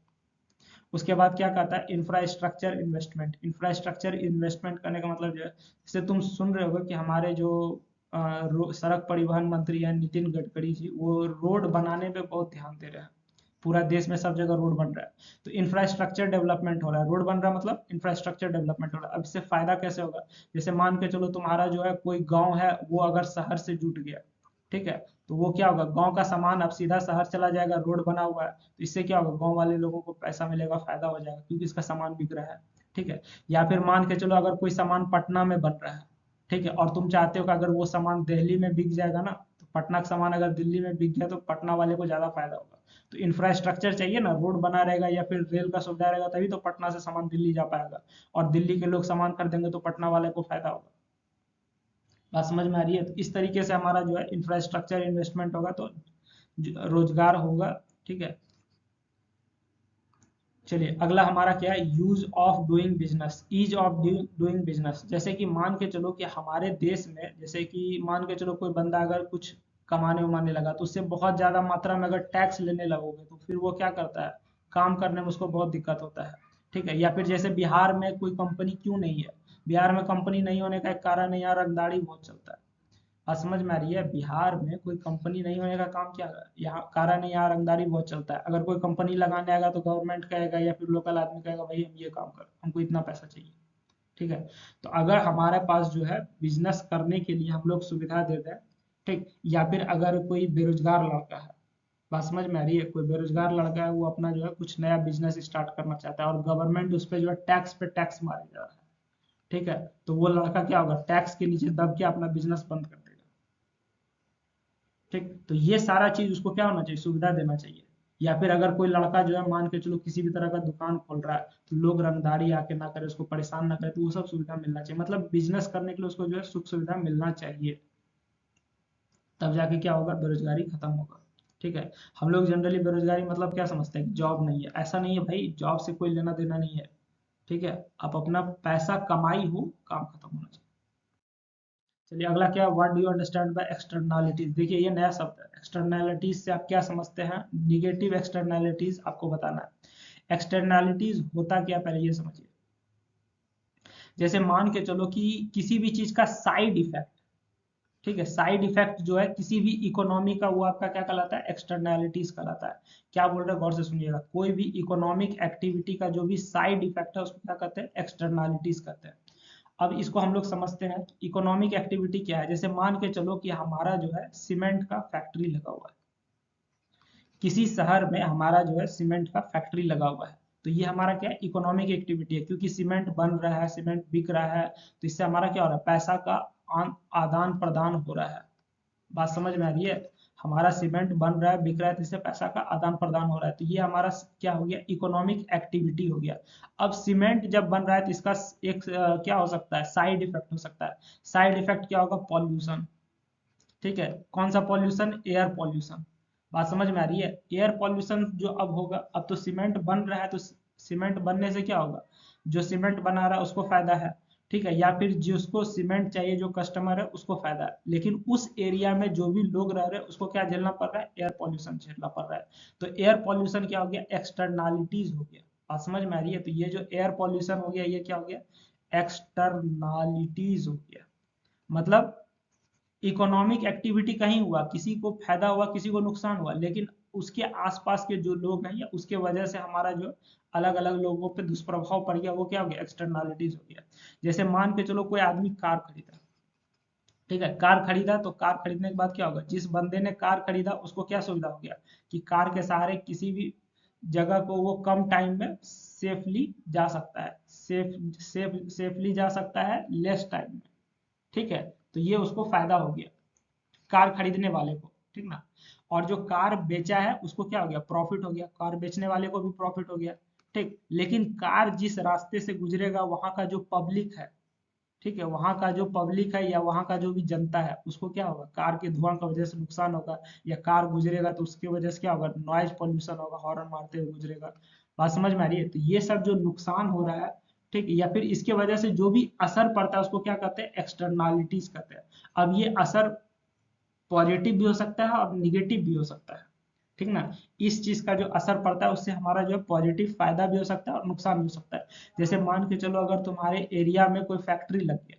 उसके बाद क्या कहता है? Infrastructure investment. इंफ्रास्ट्रक्चर इन्वेस्टमेंट करने का मतलब जो है, जैसे तुम सुन रहे होगे कि हमारे जो सड़क परिवहन मंत्री हैं नितिन गडकरी जी, वो रोड बनाने पे बहुत ध्यान दे रहे हैं। पूरा देश में सब जगह रोड बन रहा है, तो इंफ्रास्ट्रक्चर डेवलपमेंट हो रहा है। रोड बन रहा है मतलब इंफ्रास्ट्रक्चर डेवलपमेंट हो रहा है। अब इससे फायदा कैसे होगा? जैसे मान के चलो तुम्हारा जो है कोई गांव है, वो अगर शहर से जुट गया, ठीक है, तो वो क्या होगा? गांव का सामान अब सीधा शहर चला जाएगा, रोड बना हुआ है, तो इससे क्या होगा? गांव वाले लोगों को पैसा मिलेगा, फायदा हो जाएगा, क्योंकि इसका सामान बिक रहा है। ठीक है, या फिर मान के चलो अगर कोई सामान पटना में बन रहा है, ठीक है, और तुम चाहते हो कि अगर वो सामान दिल्ली में बिक जाएगा ना, तो पटना का सामान अगर दिल्ली में बिक गया तो पटना वाले को ज्यादा फायदा होगा। तो इंफ्रास्ट्रक्चर चाहिए ना, रोड बना रहेगा या फिर रेल का सुविधा रहेगा, तभी तो पटना से सामान दिल्ली जा पाएगा, और दिल्ली के लोग सामान खरीदेंगे तो पटना वाले को फायदा होगा। बात समझ में आ रही है? तो इस तरीके से हमारा जो है इंफ्रास्ट्रक्चर इन्वेस्टमेंट होगा तो रोजगार होगा। ठीक है, चलिए अगला हमारा क्या है? Ease of doing business, ease of doing business. जैसे कि मान के चलो कि हमारे देश में, जैसे कि मान के चलो कोई बंदा अगर कुछ कमाने उमाने लगा तो उससे बहुत ज्यादा मात्रा में अगर टैक्स लेने लगोगे तो फिर वो क्या करता है? काम करने में उसको बहुत दिक्कत होता है। ठीक है, या फिर जैसे बिहार में कोई कंपनी क्यों नहीं है? बिहार में कंपनी नहीं होने का एक कारण है, यहाँ रंगदारी बहुत चलता है। बात समझ में आ रही है? बिहार में कोई कंपनी नहीं होने का काम क्या है? यहाँ कारण है, यहाँ रंगदारी बहुत चलता है। अगर कोई कंपनी लगाने आएगा तो गवर्नमेंट कहेगा या फिर लोकल आदमी कहेगा भाई हम ये काम कर, हमको इतना पैसा चाहिए। ठीक है, तो अगर हमारे पास जो है बिजनेस करने के लिए हम लोग सुविधा दे दें, ठीक, या फिर अगर कोई बेरोजगार लड़का है, बात समझ में आ रही है, कोई बेरोजगार लड़का है, वो अपना जो है कुछ नया बिजनेस स्टार्ट करना चाहता है और गवर्नमेंट उस पर जो है टैक्स पे टैक्स मारे जा रहा है, ठीक है, तो वो लड़का क्या होगा? टैक्स के नीचे दब के अपना बिजनेस बंद कर देगा। ठीक, तो ये सारा चीज उसको क्या होना चाहिए? सुविधा देना चाहिए। या फिर अगर कोई लड़का जो है मान के चलो किसी भी तरह का दुकान खोल रहा है, तो लोग रंगदारी आके ना करे, उसको परेशान ना करे, तो वो सब सुविधा मिलना चाहिए। मतलब बिजनेस करने के लिए उसको जो है सुख सुविधा मिलना चाहिए, तब जाके क्या होगा? बेरोजगारी खत्म होगा। ठीक है, हम लोग जनरली बेरोजगारी मतलब क्या समझते हैं? जॉब नहीं है, ऐसा नहीं है भाई, जॉब से कोई लेना देना नहीं है। ठीक है, आप अपना पैसा कमाई हो, काम खत्म होना चाहिए। चलिए अगला क्या? What do you understand by externalities? देखिए ये नया शब्द है। एक्सटर्नलिटीज से आप क्या समझते हैं? निगेटिव एक्सटर्नलिटीज आपको बताना है। एक्सटर्नलिटीज होता क्या, पहले ये समझिए। जैसे मान के चलो कि किसी भी चीज का साइड इफेक्ट, ठीक है। साइड इफेक्ट जो है किसी भी इकोनॉमी का, वो आपका क्या कहलाता है, एक्सटर्नैलिटीज कहलाता है। क्या बोल रहे हैं गौर से सुनिएगा, कोई भी इकोनॉमिक एक्टिविटी का जो भी साइड इफेक्ट है उसको क्या कहते हैं, एक्सटर्नैलिटीज कहते हैं। अब इसको हम लोग समझते हैं, इकोनॉमिक एक्टिविटी क्या है। जैसे मान के चलो कि हमारा जो है सीमेंट का फैक्ट्री लगा हुआ है, किसी शहर में हमारा जो है सीमेंट का फैक्ट्री लगा हुआ है, तो ये हमारा क्या है, इकोनॉमिक एक्टिविटी है, क्योंकि सीमेंट बन रहा है, सीमेंट बिक रहा है, तो इससे हमारा क्या हो रहा है, पैसा का आदान प्रदान हो रहा है। बात समझ में आ रही है, हमारा सीमेंट बन रहा है, बिक रहा है, तो इससे पैसा का आदान प्रदान हो रहा है, तो ये हमारा क्या हो गया, इकोनॉमिक एक्टिविटी हो गया। अब सीमेंट जब बन रहा है तो इसका एक क्या हो सकता है, साइड इफेक्ट हो सकता है। साइड इफेक्ट क्या होगा, पॉल्यूशन। ठीक है, कौन सा पॉल्यूशन, एयर पॉल्यूशन। बात समझ में आ रही है, एयर पॉल्यूशन जो अब होगा, अब तो सीमेंट बन रहा है, तो सीमेंट बनने से क्या होगा, जो सीमेंट बना रहा है उसको फायदा है, ठीक है, या फिर जिसको सीमेंट चाहिए, जो कस्टमर है उसको फायदा है, लेकिन उस एरिया में जो भी लोग रह रहे हैं उसको क्या झेलना पड़ रहा है, एयर पॉल्यूशन झेलना पड़ रहा है। तो एयर पॉल्यूशन क्या हो गया, एक्सटर्नालिटीज हो गया। बात समझ में आ रही है, तो ये जो एयर पॉल्यूशन हो गया, ये क्या हो गया, एक्सटर्नालिटीज हो गया। मतलब इकोनॉमिक एक्टिविटी कहीं हुआ, किसी को फायदा हुआ, किसी को नुकसान हुआ, लेकिन उसके आसपास के जो लोग हैं या उसके वजह से हमारा जो अलग अलग लोगों पे दुष्प्रभाव पड़ गया, वो क्या हो गया, एक्सटर्नैलिटीज हो गया। जैसे मान के चलो कोई आदमी कार खरीदा, ठीक है, कार खरीदा, तो कार खरीदने के बाद क्या होगा, जिस बंदे ने कार खरीदा उसको क्या सुविधा हो गया, कि कार के सहारे किसी भी जगह को वो कम टाइम में सेफली जा सकता है, सेफली जा सकता है, लेस टाइम में। ठीक है, तो ये उसको फायदा हो गया, कार खरीदने वाले को, ठीक ना। और जो कार बेचा है उसको क्या हो गया, प्रॉफिट हो गया, कार बेचने वाले को भी प्रॉफिट हो गया। ठीक, लेकिन कार जिस रास्ते से गुजरेगा, वहां का जो पब्लिक है, ठीक है, वहां का जो पब्लिक है या वहां का जो भी जनता है, उसको क्या होगा, कार के धुआं की वजह से नुकसान होगा, या कार गुजरेगा तो उसकी वजह से क्या होगा, नॉइज पोल्यूशन होगा, हॉर्न मारते हुए गुजरेगा। बात समझ में आ रही है, तो ये सब जो नुकसान हो रहा है, ठीक, या फिर इसके वजह से जो भी असर पड़ता है, उसको क्या कहते हैं, एक्सटर्नालिटीज कहते हैं। अब ये असर पॉजिटिव भी हो सकता है और निगेटिव भी हो सकता है, ठीक ना। इस चीज का जो असर पड़ता है उससे हमारा जो है पॉजिटिव फायदा भी हो सकता है और नुकसान भी हो सकता है। जैसे मान के चलो अगर तुम्हारे एरिया में कोई फैक्ट्री लग गया,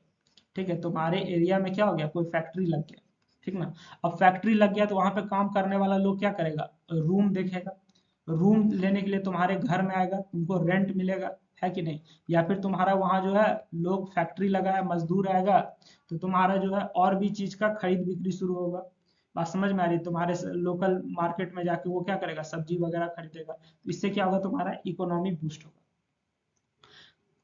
ठीक है, तुम्हारे एरिया में क्या हो गया, कोई फैक्ट्री लग गया, ठीक ना। अब फैक्ट्री लग गया तो वहां पे काम करने वाला लोग क्या करेगा, रूम देखेगा, रूम लेने के लिए तुम्हारे घर में आएगा, तुमको रेंट मिलेगा, है कि नहीं। या फिर तुम्हारा वहां जो है लोग, फैक्ट्री लगा है, मजदूर आएगा, तो तुम्हारा जो है और भी चीज का खरीद बिक्री शुरू होगा। बात समझ में आ रही है, तुम्हारे लोकल मार्केट में जाके वो क्या करेगा, सब्जी वगैरह खरीदेगा, तो इससे क्या होगा, तुम्हारा इकोनॉमी बूस्ट होगा।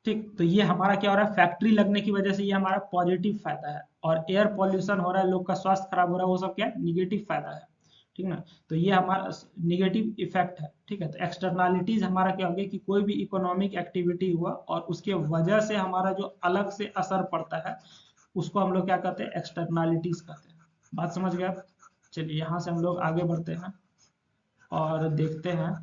ठीक, तो ये हमारा क्या हो रहा है, फैक्ट्री लगने की वजह से ये हमारा पॉजिटिव फायदा है, और एयर पॉल्यूशन हो रहा है, लोग का स्वास्थ्य खराब हो रहा है, वो सब क्या है, निगेटिव फायदा है। ठीक ना, तो ये हमारा निगेटिव इफेक्ट है। ठीक है, तो एक्सटर्नैलिटीज हमारा क्या हो गया, कि कोई भी इकोनॉमिक एक्टिविटी हुआ और उसके वजह से हमारा जो अलग से असर पड़ता है, उसको हम लोग क्या कहते हैं, एक्सटर्नैलिटीज कहते हैं। बात समझ गए आप। चलिए यहाँ से हम लोग आगे बढ़ते हैं और देखते हैं।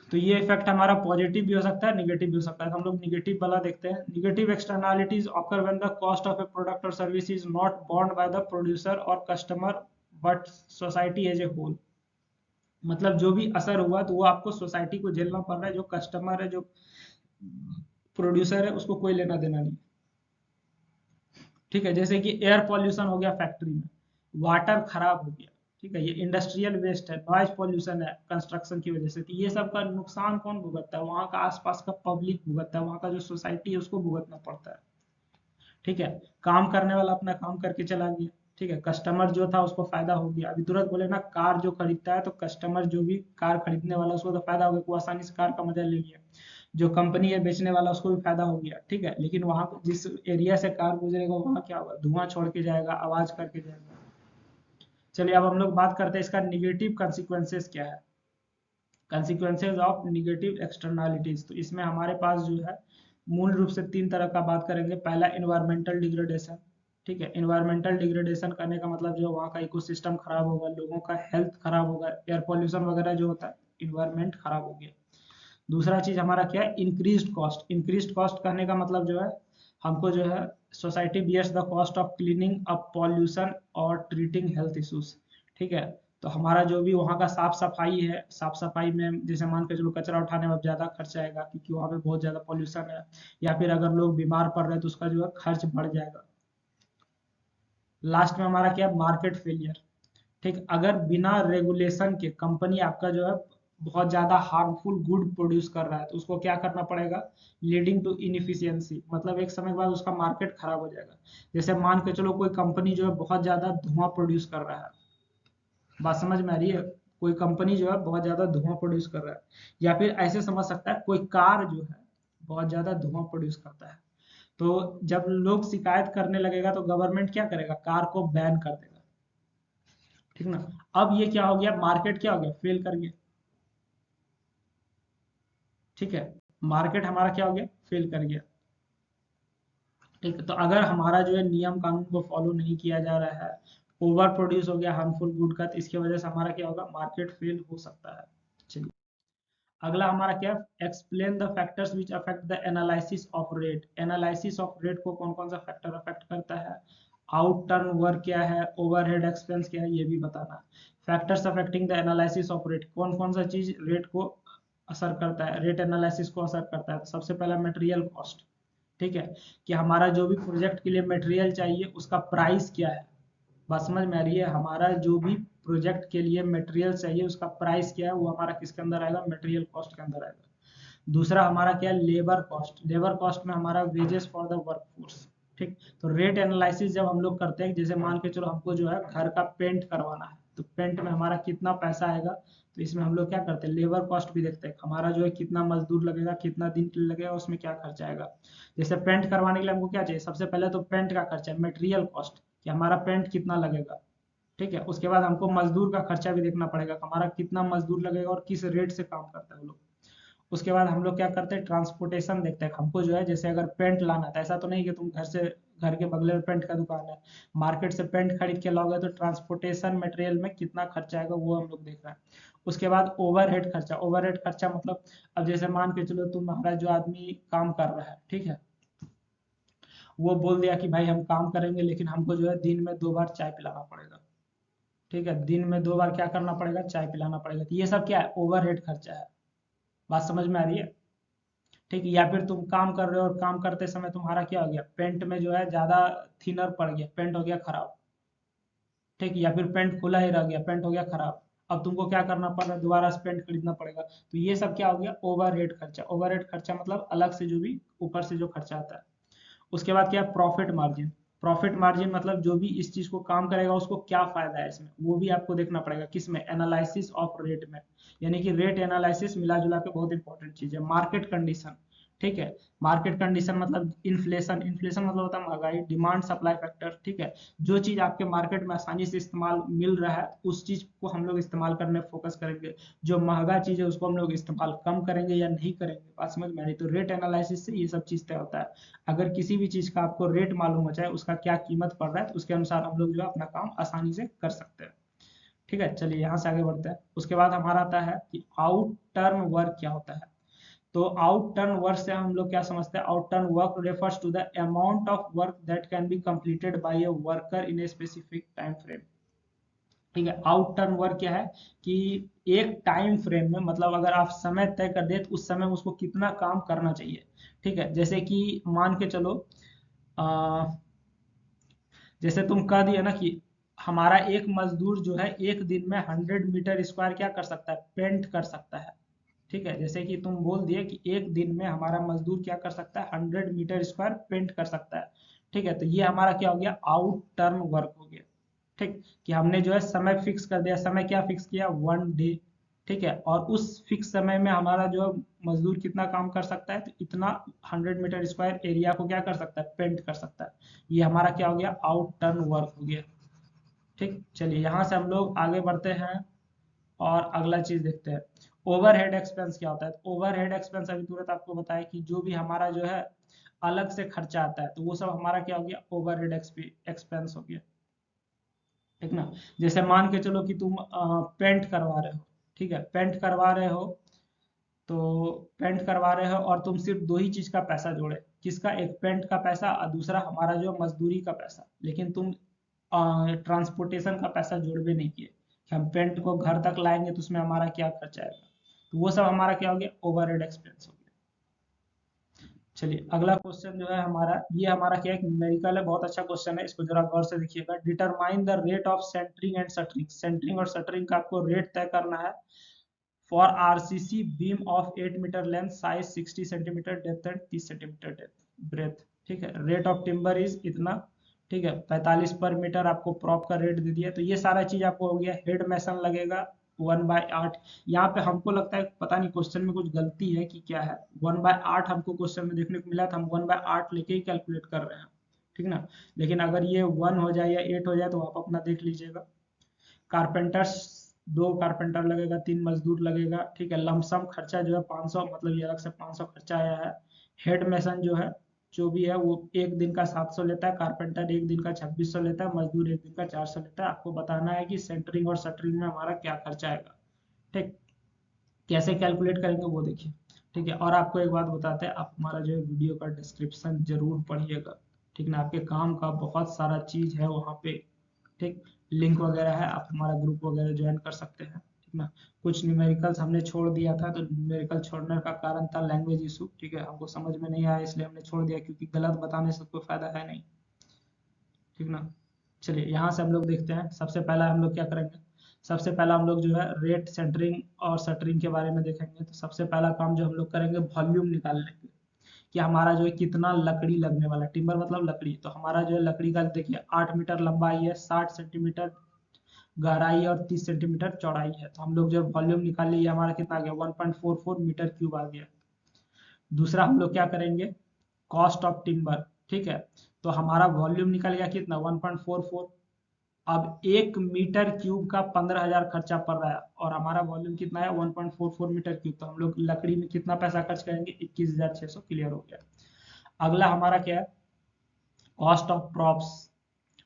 तो ये इफेक्ट हमारा पॉजिटिव भी हो सकता है, निगेटिव भी हो सकता है, तो हम लोग निगेटिव वाला देखते हैं। Negative externalities occur when the cost of a product और service is not borne by the producer और customer but society as a whole. मतलब जो भी असर हुआ तो वो आपको सोसाइटी को झेलना पड़ रहा है, जो कस्टमर है, जो प्रोड्यूसर है, उसको कोई लेना देना नहीं। ठीक है, जैसे कि एयर पॉल्यूशन हो गया फैक्ट्री में, वाटर खराब हो गया, ठीक है, ये इंडस्ट्रियल वेस्ट है, नॉइज पॉल्यूशन है कंस्ट्रक्शन की वजह से, तो ये सब का नुकसान कौन भुगतता है, वहाँ का आसपास का पब्लिक भुगतता है, वहाँ का जो सोसाइटी है उसको भुगतना पड़ता है। ठीक है, काम करने वाला अपना काम करके चला गया, ठीक है, कस्टमर जो था उसको फायदा हो गया। अभी तुरंत बोले ना, कार जो खरीदता है तो कस्टमर, जो भी कार खरीदने वाला उसको तो फायदा हो गया, वो आसानी से कार का मजा ले लिया। जो कंपनी है बेचने वाला उसको भी फायदा हो गया, ठीक है, लेकिन वहां जिस एरिया से कार गुजरेगा वहां क्या होगा, धुआं छोड़ के जाएगा, आवाज करके जाएगा। चलिए अब हम लोग बात करते हैं इसका निगेटिव कंसिक्वेंसेस क्या है, कंसिक्वेंसेज ऑफ निगेटिव एक्सटर्नैलिटीज। तो इसमें हमारे पास जो है मूल रूप से तीन तरह का बात करेंगे। पहला इन्वायरमेंटल डिग्रेडेशन, ठीक है, इन्वायरमेंटल डिग्रेडेशन करने का मतलब जो वहाँ का इकोसिस्टम खराब होगा, लोगों का हेल्थ खराब होगा, एयर पॉल्यूशन वगैरह जो होता है, इन्वायरमेंट खराब हो गया। दूसरा चीज हमारा क्या है, इंक्रीज्ड कॉस्ट। इंक्रीज्ड कॉस्ट करने का मतलब जो है, हमको जो है society bears the cost of cleaning up pollution और ट्रीटिंग हेल्थ इश्यूज। ठीक है, तो हमारा जो भी वहाँ का साफ सफाई है, साफ सफाई में जैसे मान के चलो कचरा उठाने में ज़्यादा खर्चा आएगा क्योंकि वहाँ पे बहुत ज़्यादा पॉल्यूशन है, या फिर अगर लोग बीमार पड़ रहे हैं तो उसका जो है खर्च बढ़ जाएगा। लास्ट में हमारा क्या है, मार्केट फेलियर। ठीक, अगर बिना रेगुलेशन के कंपनी आपका जो है बहुत ज्यादा हार्मफुल गुड प्रोड्यूस कर रहा है तो उसको क्या करना पड़ेगा, लीडिंग टू इनएफिशिएंसी, मतलब एक समय के बाद उसका मार्केट खराब हो जाएगा। जैसे मान के चलो कोई कंपनी जो है बहुत ज्यादा धुआं प्रोड्यूस कर रहा है, बात समझ में आ रही है, कोई कंपनी जो है बहुत ज्यादा धुआं प्रोड्यूस कर रहा है, या फिर ऐसे समझ सकता है कोई कार जो है बहुत ज्यादा धुआं प्रोड्यूस करता है, तो जब लोग शिकायत करने लगेगा तो गवर्नमेंट क्या करेगा, कार को बैन कर देगा। ठीक ना। अब ये क्या हो गया, मार्केट क्या हो गया, फेल कर गया। ठीक है, मार्केट हमारा क्या हो गया, फेल कर गया। ठीक है, तो अगर हमारा जो है नियम कानून को फॉलो नहीं किया जा रहा है, ओवर प्रोड्यूस हो गया हार्मफुल गुड का, तो इसकी वजह से हमारा क्या होगा, मार्केट फेल हो सकता है। चलिए, अगला हमारा क्या, explain the factors which affect the analysis of rate. Analysis of rate को कौन कौन सा फैक्टर अफेक्ट करता है, आउट टर्न वर्क क्या है, ओवरहेड एक्सपेंस क्या है, ये भी बताना है। Factors affecting the analysis of rate, कौन कौन सा चीज रेट को असर करता है, रेट एनालिसिस को असर करता है। तो सबसे पहला मटेरियल कॉस्ट। ठीक है, कि हमारा जो भी प्रोजेक्ट के लिए मटेरियल चाहिए उसका प्राइस क्या है, बात समझ में आ रही है, हमारा जो भी प्रोजेक्ट के लिए मटेरियल चाहिए उसका प्राइस क्या है, वो हमारा किसके अंदर आएगा, मटेरियल कॉस्ट के अंदर आएगा। दूसरा हमारा क्या है, लेबर कॉस्ट। लेबर कॉस्ट में हमारा वेजेस फॉर द वर्कफोर्स। ठीक, तो रेट एनालिसिस जब हम लोग करते हैं, जैसे मान के चलो हमको जो है घर का पेंट करवाना है, तो पेंट में हमारा कितना पैसा आएगा, तो इसमें हम लोग क्या करते हैं, लेबर कॉस्ट भी देखते हैं, हमारा जो है कितना मजदूर लगेगा, कितना दिन के लिए लगेगा, उसमें क्या खर्चा आएगा। जैसे पेंट करवाने के लिए हमको क्या चाहिए, सबसे पहले तो पेंट का खर्चा है, मटेरियल कॉस्ट, कि हमारा पेंट कितना लगेगा। ठीक है, उसके बाद हमको मजदूर का खर्चा भी देखना पड़ेगा, हमारा कितना मजदूर लगेगा और किस रेट से काम करता है वो लोग। उसके बाद हम लोग क्या करते हैं, ट्रांसपोर्टेशन देखते हैं, हमको जो है जैसे अगर पेंट लाना था, ऐसा तो नहीं कि तुम घर से, घर के बगल में पेंट का दुकान है, मार्केट से पेंट खरीद के लाओगे, तो ट्रांसपोर्टेशन मटेरियल में कितना खर्चा आएगा वो हम लोग देख रहे हैं। उसके बाद ओवरहेड खर्चा। ओवरहेड खर्चा मतलब, अब जैसे मान के चलो तुम्हारा जो आदमी काम कर रहा है, ठीक है, वो बोल दिया कि भाई हम काम करेंगे लेकिन हमको जो है दिन में 2 बार चाय पिलाना पड़ेगा। ठीक है, दिन में 2 बार क्या करना पड़ेगा, चाय पिलाना पड़ेगा, तो ये सब क्या है, ओवरहेड खर्चा है। बात समझ में आ रही है। ठीक, या फिर तुम काम कर रहे हो और काम करते समय तुम्हारा क्या हो गया, पेंट में जो है ज्यादा थिनर पड़ गया, पेंट हो गया खराब। ठीक, या फिर पेंट खुला ही रह गया, पेंट हो गया खराब, अब तुमको क्या करना पड़ रहा है, दोबारा से पेंट खरीदना पड़ेगा, तो ये सब क्या हो गया, ओवरहेड खर्चा। ओवरहेड खर्चा मतलब अलग से जो भी ऊपर से जो खर्चा आता है। उसके बाद क्या, प्रॉफिट मार्जिन। प्रॉफिट मार्जिन मतलब जो भी इस चीज को काम करेगा उसको क्या फायदा है इसमें, वो भी आपको देखना पड़ेगा, किसमें, एनालिसिस ऑफ रेट में। यानी कि रेट एनालिसिस मिला जुला के बहुत इंपॉर्टेंट चीज है। Market condition. ठीक है, मार्केट कंडीशन मतलब इन्फ्लेशन। इन्फ्लेशन मतलब होता है महंगाई, डिमांड सप्लाई फैक्टर। ठीक है, जो चीज आपके मार्केट में आसानी से इस्तेमाल मिल रहा है उस चीज को हम लोग इस्तेमाल करने फोकस करेंगे, जो महंगा चीज है उसको हम लोग इस्तेमाल कम करेंगे या नहीं करेंगे। बात समझ में आ रही, तो रेट एनालिसिस से ये सब चीज तय होता है। अगर किसी भी चीज का आपको रेट मालूम हो जाए, उसका क्या कीमत पड़ रहा है, तो उसके अनुसार हम लोग जो है अपना काम आसानी से कर सकते हैं। ठीक है, चलिए यहाँ से आगे बढ़ते हैं। उसके बाद हमारा आता है कि आउट टर्न वर्क क्या होता है। तो आउट टर्न वर्क से हम लोग क्या समझते हैं, out turn work refers to the amount of work that can be completed by a worker in a specific time frame. ठीक है, आउट टर्न वर्क क्या है, कि एक टाइम फ्रेम में, मतलब अगर आप समय तय कर दे तो उस समय में उसको कितना काम करना चाहिए। ठीक है, जैसे कि मान के चलो, आ, जैसे तुम कह दिया ना कि हमारा एक मजदूर जो है एक दिन में 100 मीटर स्क्वायर क्या कर सकता है, पेंट कर सकता है। ठीक है, जैसे कि तुम बोल दिए कि एक दिन में हमारा मजदूर क्या कर सकता है, 100 मीटर स्क्वायर पेंट कर सकता है। ठीक है, तो ये हमारा क्या हो गया, आउट टर्न वर्क हो गया। ठीक, कि हमने जो है समय फिक्स कर दिया, समय क्या फिक्स किया, 1 डे। ठीक है, और उस फिक्स समय में हमारा जो है मजदूर कितना काम कर सकता है, तो इतना 100 मीटर स्क्वायर एरिया को क्या कर सकता है, पेंट कर सकता है। ये हमारा क्या हो गया, आउट टर्न वर्क हो गया। ठीक, चलिए यहाँ से हम लोग आगे बढ़ते हैं और अगला चीज देखते हैं, ओवरहेड एक्सपेंस क्या होता है। तो ओवरहेड एक्सपेंस अभी तुरंत आपको बताया कि जो भी हमारा जो है अलग से खर्चा आता है, तो वो सब हमारा क्या हो गया, ओवरहेड एक्सपेंस हो गया। ठीक ना। जैसे मान के चलो कि तुम पेंट करवा रहे हो। ठीक है, पेंट करवा रहे हो, तो पेंट करवा रहे हो और तुम सिर्फ दो ही चीज का पैसा जोड़े, किसका, एक पेंट का पैसा और दूसरा हमारा जो मजदूरी का पैसा, लेकिन तुम ट्रांसपोर्टेशन का पैसा जोड़वे नहीं किए, हम पेंट को घर तक लाएंगे तो उसमें हमारा क्या खर्चा आएगा, तो वो सब हमारा क्या हो गया, ओवरहेड एक्सपेंस हो गया। चलिए अगला क्वेश्चन जो है हमारा, ये हमारा क्या है, न्यूमेरिकल है, बहुत अच्छा क्वेश्चन है, इसको जरा गौर से देखिएगा। Determine the rate of centering and shuttering, centering और शटरिंग का आपको रेट तय करना है for RCC beam of 8 metre length, size 60 centimetre depth and 30 centimetre depth breadth. ठीक है, रेट ऑफ टिम्बर इज इतना, ठीक है, 45 पर मीटर आपको प्रॉप का रेट दे दिया। तो ये सारा चीज आपको हो गया। हेड मेसन लगेगा 1/8। यहाँ पे हमको लगता है पता नहीं क्वेश्चन में कुछ गलती है कि क्या है, 1/8 हमको क्वेश्चन में देखने को मिला था, हम 1/8 लेके ही कैलकुलेट कर रहे हैं, ठीक ना। लेकिन अगर ये 1 हो जाए या 8 हो जाए तो आप अपना देख लीजिएगा। कारपेंटर्स, 2 कारपेंटर लगेगा, 3 मजदूर लगेगा, ठीक है। लमसम खर्चा जो है 500, मतलब ये अलग से 500 खर्चा आया है। हेड मेसन जो है, जो भी है वो एक दिन का 700 लेता है, कारपेंटर एक दिन का 2600 लेता है, मजदूर एक दिन का 400 लेता है। आपको बताना है कि सेंटरिंग और शटरिंग में हमारा क्या खर्चा आएगा, ठीक। कैसे कैलकुलेट करेंगे वो देखिए, ठीक है। और आपको एक बात बताते हैं, आप हमारा जो है वीडियो का डिस्क्रिप्शन जरूर पढ़िएगा, ठीक ना। आपके काम का बहुत सारा चीज है वहाँ पे, ठीक। लिंक वगैरह है, आप हमारा ग्रुप वगैरह ज्वाइन कर सकते हैं, ठीक ना। कुछ न्यूमेरिकल्स हमने छोड़ दिया था, तो न्यूमेरिकल छोड़ने का कारण था लैंग्वेज इशू, ठीक है। हमको समझ में नहीं आया इसलिए हमने छोड़ दिया, क्योंकि गलत बताने से कोई फायदा है नहीं, ठीक ना। चलिए यहाँ से हम लोग देखते हैं, सबसे पहला हम लोग क्या करेंगे, सबसे पहला हम लोग जो है रेट सेंटरिंग और शटरिंग के बारे में देखेंगे। तो सबसे पहला काम जो हम लोग करेंगे, वॉल्यूम निकालने के, कि हमारा जो है कितना लकड़ी लगने वाला है। टिम्बर मतलब लकड़ी, तो हमारा जो है लकड़ी का देखिए 8 मीटर लंबाई है, 60 सेंटीमीटर गहराई और 30 सेंटीमीटर चौड़ाई है। तो हम लोग जो वॉल्यूम निकाल लिए, हमारा कितना आ गया, 1.44 मीटर क्यूब आ गया। दूसरा हम लोग क्या करेंगे, कॉस्ट ऑफ टिम्बर, ठीक है। तो हमारा वॉल्यूम निकल गया कितना, 1.44। अब 1 मीटर क्यूब का 15,000 खर्चा पड़ रहा है, और हमारा वॉल्यूम कितना है, 1.44 मीटर क्यूब। तो हम लोग लकड़ी में कितना पैसा खर्च करेंगे, 21,600। क्लियर हो गया। अगला हमारा क्या है, कॉस्ट ऑफ प्रॉप्स,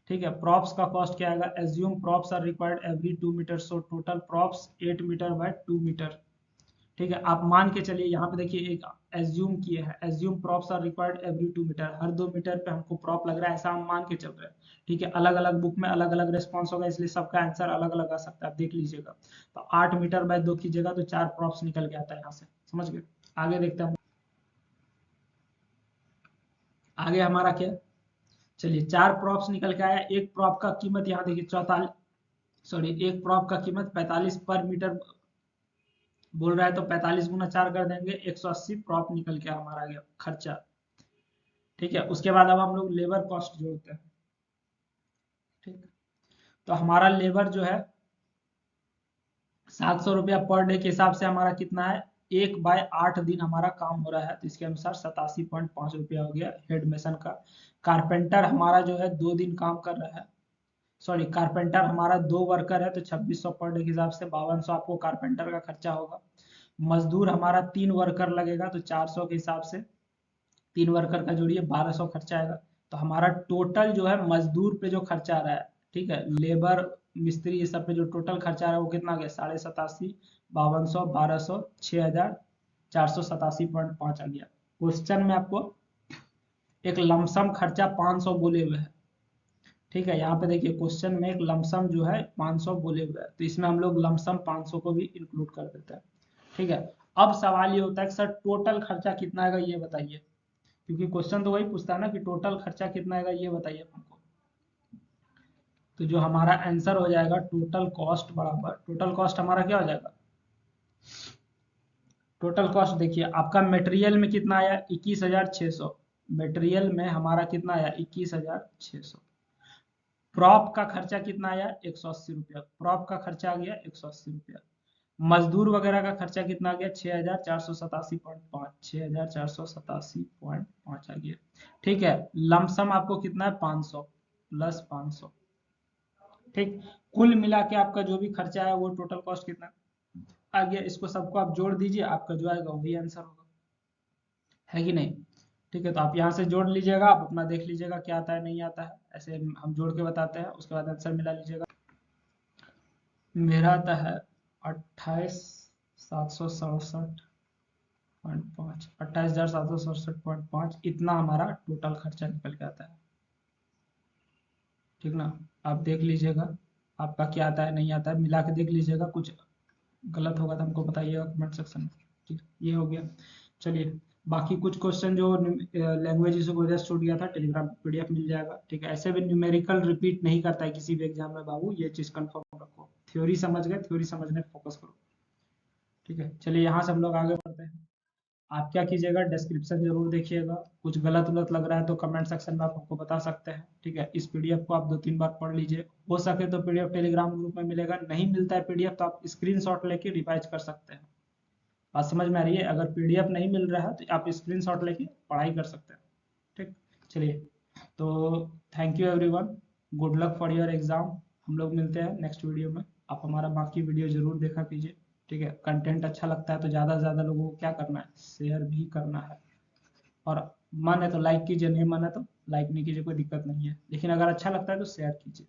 ठीक है। प्रॉप्स का कॉस्ट क्या आएगा, assume props are required every 2 metre, so total props 8 metre by 2 metre, ठीक है। आप मान के चलिए, यहाँ पे देखिए एक एज्यूम किए हैं, assume props are required every 2 metre, हर 2 मीटर पे हमको प्रॉप लग रहा है, ऐसा हम मान के चल रहे हैं, ठीक है। अलग अलग बुक में अलग अलग रेस्पॉन्स होगा, इसलिए सबका आंसर अलग अलग आ सकता है, आप देख लीजिएगा। तो 8 मीटर बाय 2 कीजिएगा तो 4 प्रॉप्स निकल के आता है यहाँ से, समझ गए। आगे देखते हैं, आगे हमारा क्या है? चलिए 4 प्रॉप्स निकल के आया। एक प्रॉप का कीमत यहाँ देखिए 44, सॉरी, एक प्रॉप का कीमत 45 पर मीटर बोल रहा है, तो 45 गुना 4 कर देंगे, 180 प्रॉप निकल के हमारा गया खर्चा, ठीक है। उसके बाद अब हम लोग लेबर कॉस्ट जोड़ते हैं, ठीक। तो हमारा लेबर जो है 700 रुपया पर डे के हिसाब से हमारा कितना है, 1/8 दिन हमारा काम हो रहा है, तो इसके अनुसार 87.5 रुपया हो गया हेड मेसन का। कारपेंटर हमारा जो है 2 दिन काम कर रहा है, सॉरी, कारपेंटर हमारा 2 वर्कर है, तो 2600 पर डे के हिसाब से 5200 आपको कारपेंटर का खर्चा होगा। मजदूर हमारा 3 वर्कर लगेगा, तो 400 के हिसाब से 3 वर्कर का जोड़िए 1200 खर्चा आएगा। तो हमारा टोटल जो है मजदूर पे जो खर्चा आ रहा है, ठीक है, लेबर मिस्त्री ये सब पे जो टोटल खर्चा आ रहा है वो कितना आ गया, 87.5, 5200, 1200, 6487.5 आ गया। क्वेश्चन में आपको एक लमसम खर्चा 500 बोले हुए हैं, ठीक है। यहाँ पे देखिए क्वेश्चन में एक लमसम जो है 500 बोले हुए हैं, तो इसमें हम लोग लमसम 500 को भी इंक्लूड कर देते हैं, ठीक है। अब सवाल ये होता है कि सर टोटल खर्चा कितना आएगा ये बताइए, क्योंकि क्वेश्चन तो वही पूछता है ना कि टोटल खर्चा कितना आएगा ये बताइए हमको। तो जो हमारा आंसर हो जाएगा, टोटल कॉस्ट बराबर, टोटल कॉस्ट हमारा क्या हो जाएगा, टोटल कॉस्ट देखिए आपका मटेरियल में कितना आया, 21,600, मटेरियल में हमारा कितना आया, 21,600। प्रॉप का खर्चा कितना आया, 180 रुपया, प्रॉप का खर्चा आ गया 180 रुपया। मजदूर वगैरह का खर्चा कितना आ गया, 6,487.5, 6,487.5 आ गया, ठीक है। लमसम आपको कितना है, 500 प्लस 500, ठीक। कुल मिला के आपका जो भी खर्चा है वो टोटल कॉस्ट कितना आ गया, इसको सबको आप जोड़ दीजिए, आपका जो आएगा वही आंसर होगा, है कि नहीं। ठीक है, तो आप यहाँ से जोड़ लीजिएगा, आप अपना देख लीजिएगा क्या आता है नहीं आता है, ऐसे हम जोड़ के बताते हैं, उसके बाद आंसर मिला लीजिएगा। मेरा आता है 28,767.5, 28,767.5, इतना हमारा टोटल खर्चा निकल के आता है, ठीक ना। आप देख लीजिएगा, आपका क्या आता है नहीं आता है, मिला के देख लीजिएगा, कुछ गलत होगा तो हमको बताइएगा कमेंट सेक्शन में। ठीक, ये हो गया। चलिए, बाकी कुछ क्वेश्चन जो लैंग्वेज को वजह से छूट गया था, टेलीग्राम पीडीएफ मिल जाएगा। ठीक है, ऐसे भी न्यूमेरिकल रिपीट नहीं करता है किसी भी एग्जाम में बाबू, ये चीज कंफर्म रखो। थ्योरी समझ गए, थ्योरी समझने पे फोकस करो। ठीक है, चलिए यहाँ से हम लोग आगे बढ़ते हैं। आप क्या कीजिएगा, डिस्क्रिप्शन जरूर देखिएगा, कुछ गलत उलत लग रहा है तो कमेंट सेक्शन में आप हमको बता सकते हैं। ठीक है, इस पीडीएफ को आप 2-3 बार पढ़ लीजिए, हो सके तो पीडीएफ टेलीग्राम ग्रुप में मिलेगा, नहीं मिलता है पीडीएफ तो आप स्क्रीनशॉट लेके रिवाइज कर सकते हैं। बात समझ में आ रही है? अगर पीडीएफ नहीं मिल रहा है तो आप स्क्रीनशॉट लेके पढ़ाई कर सकते हैं। ठीक, चलिए, तो thank you everyone, good luck for your exam. हम लोग मिलते हैं नेक्स्ट वीडियो में। आप हमारा बाकी वीडियो जरूर देखा कीजिए। ठीक है, कंटेंट अच्छा लगता है तो ज़्यादा से ज़्यादा लोगों को क्या करना है, शेयर भी करना है। और मन है तो लाइक कीजिए, नहीं मन है तो लाइक नहीं कीजिए, कोई दिक्कत नहीं है, लेकिन अगर अच्छा लगता है तो शेयर कीजिए।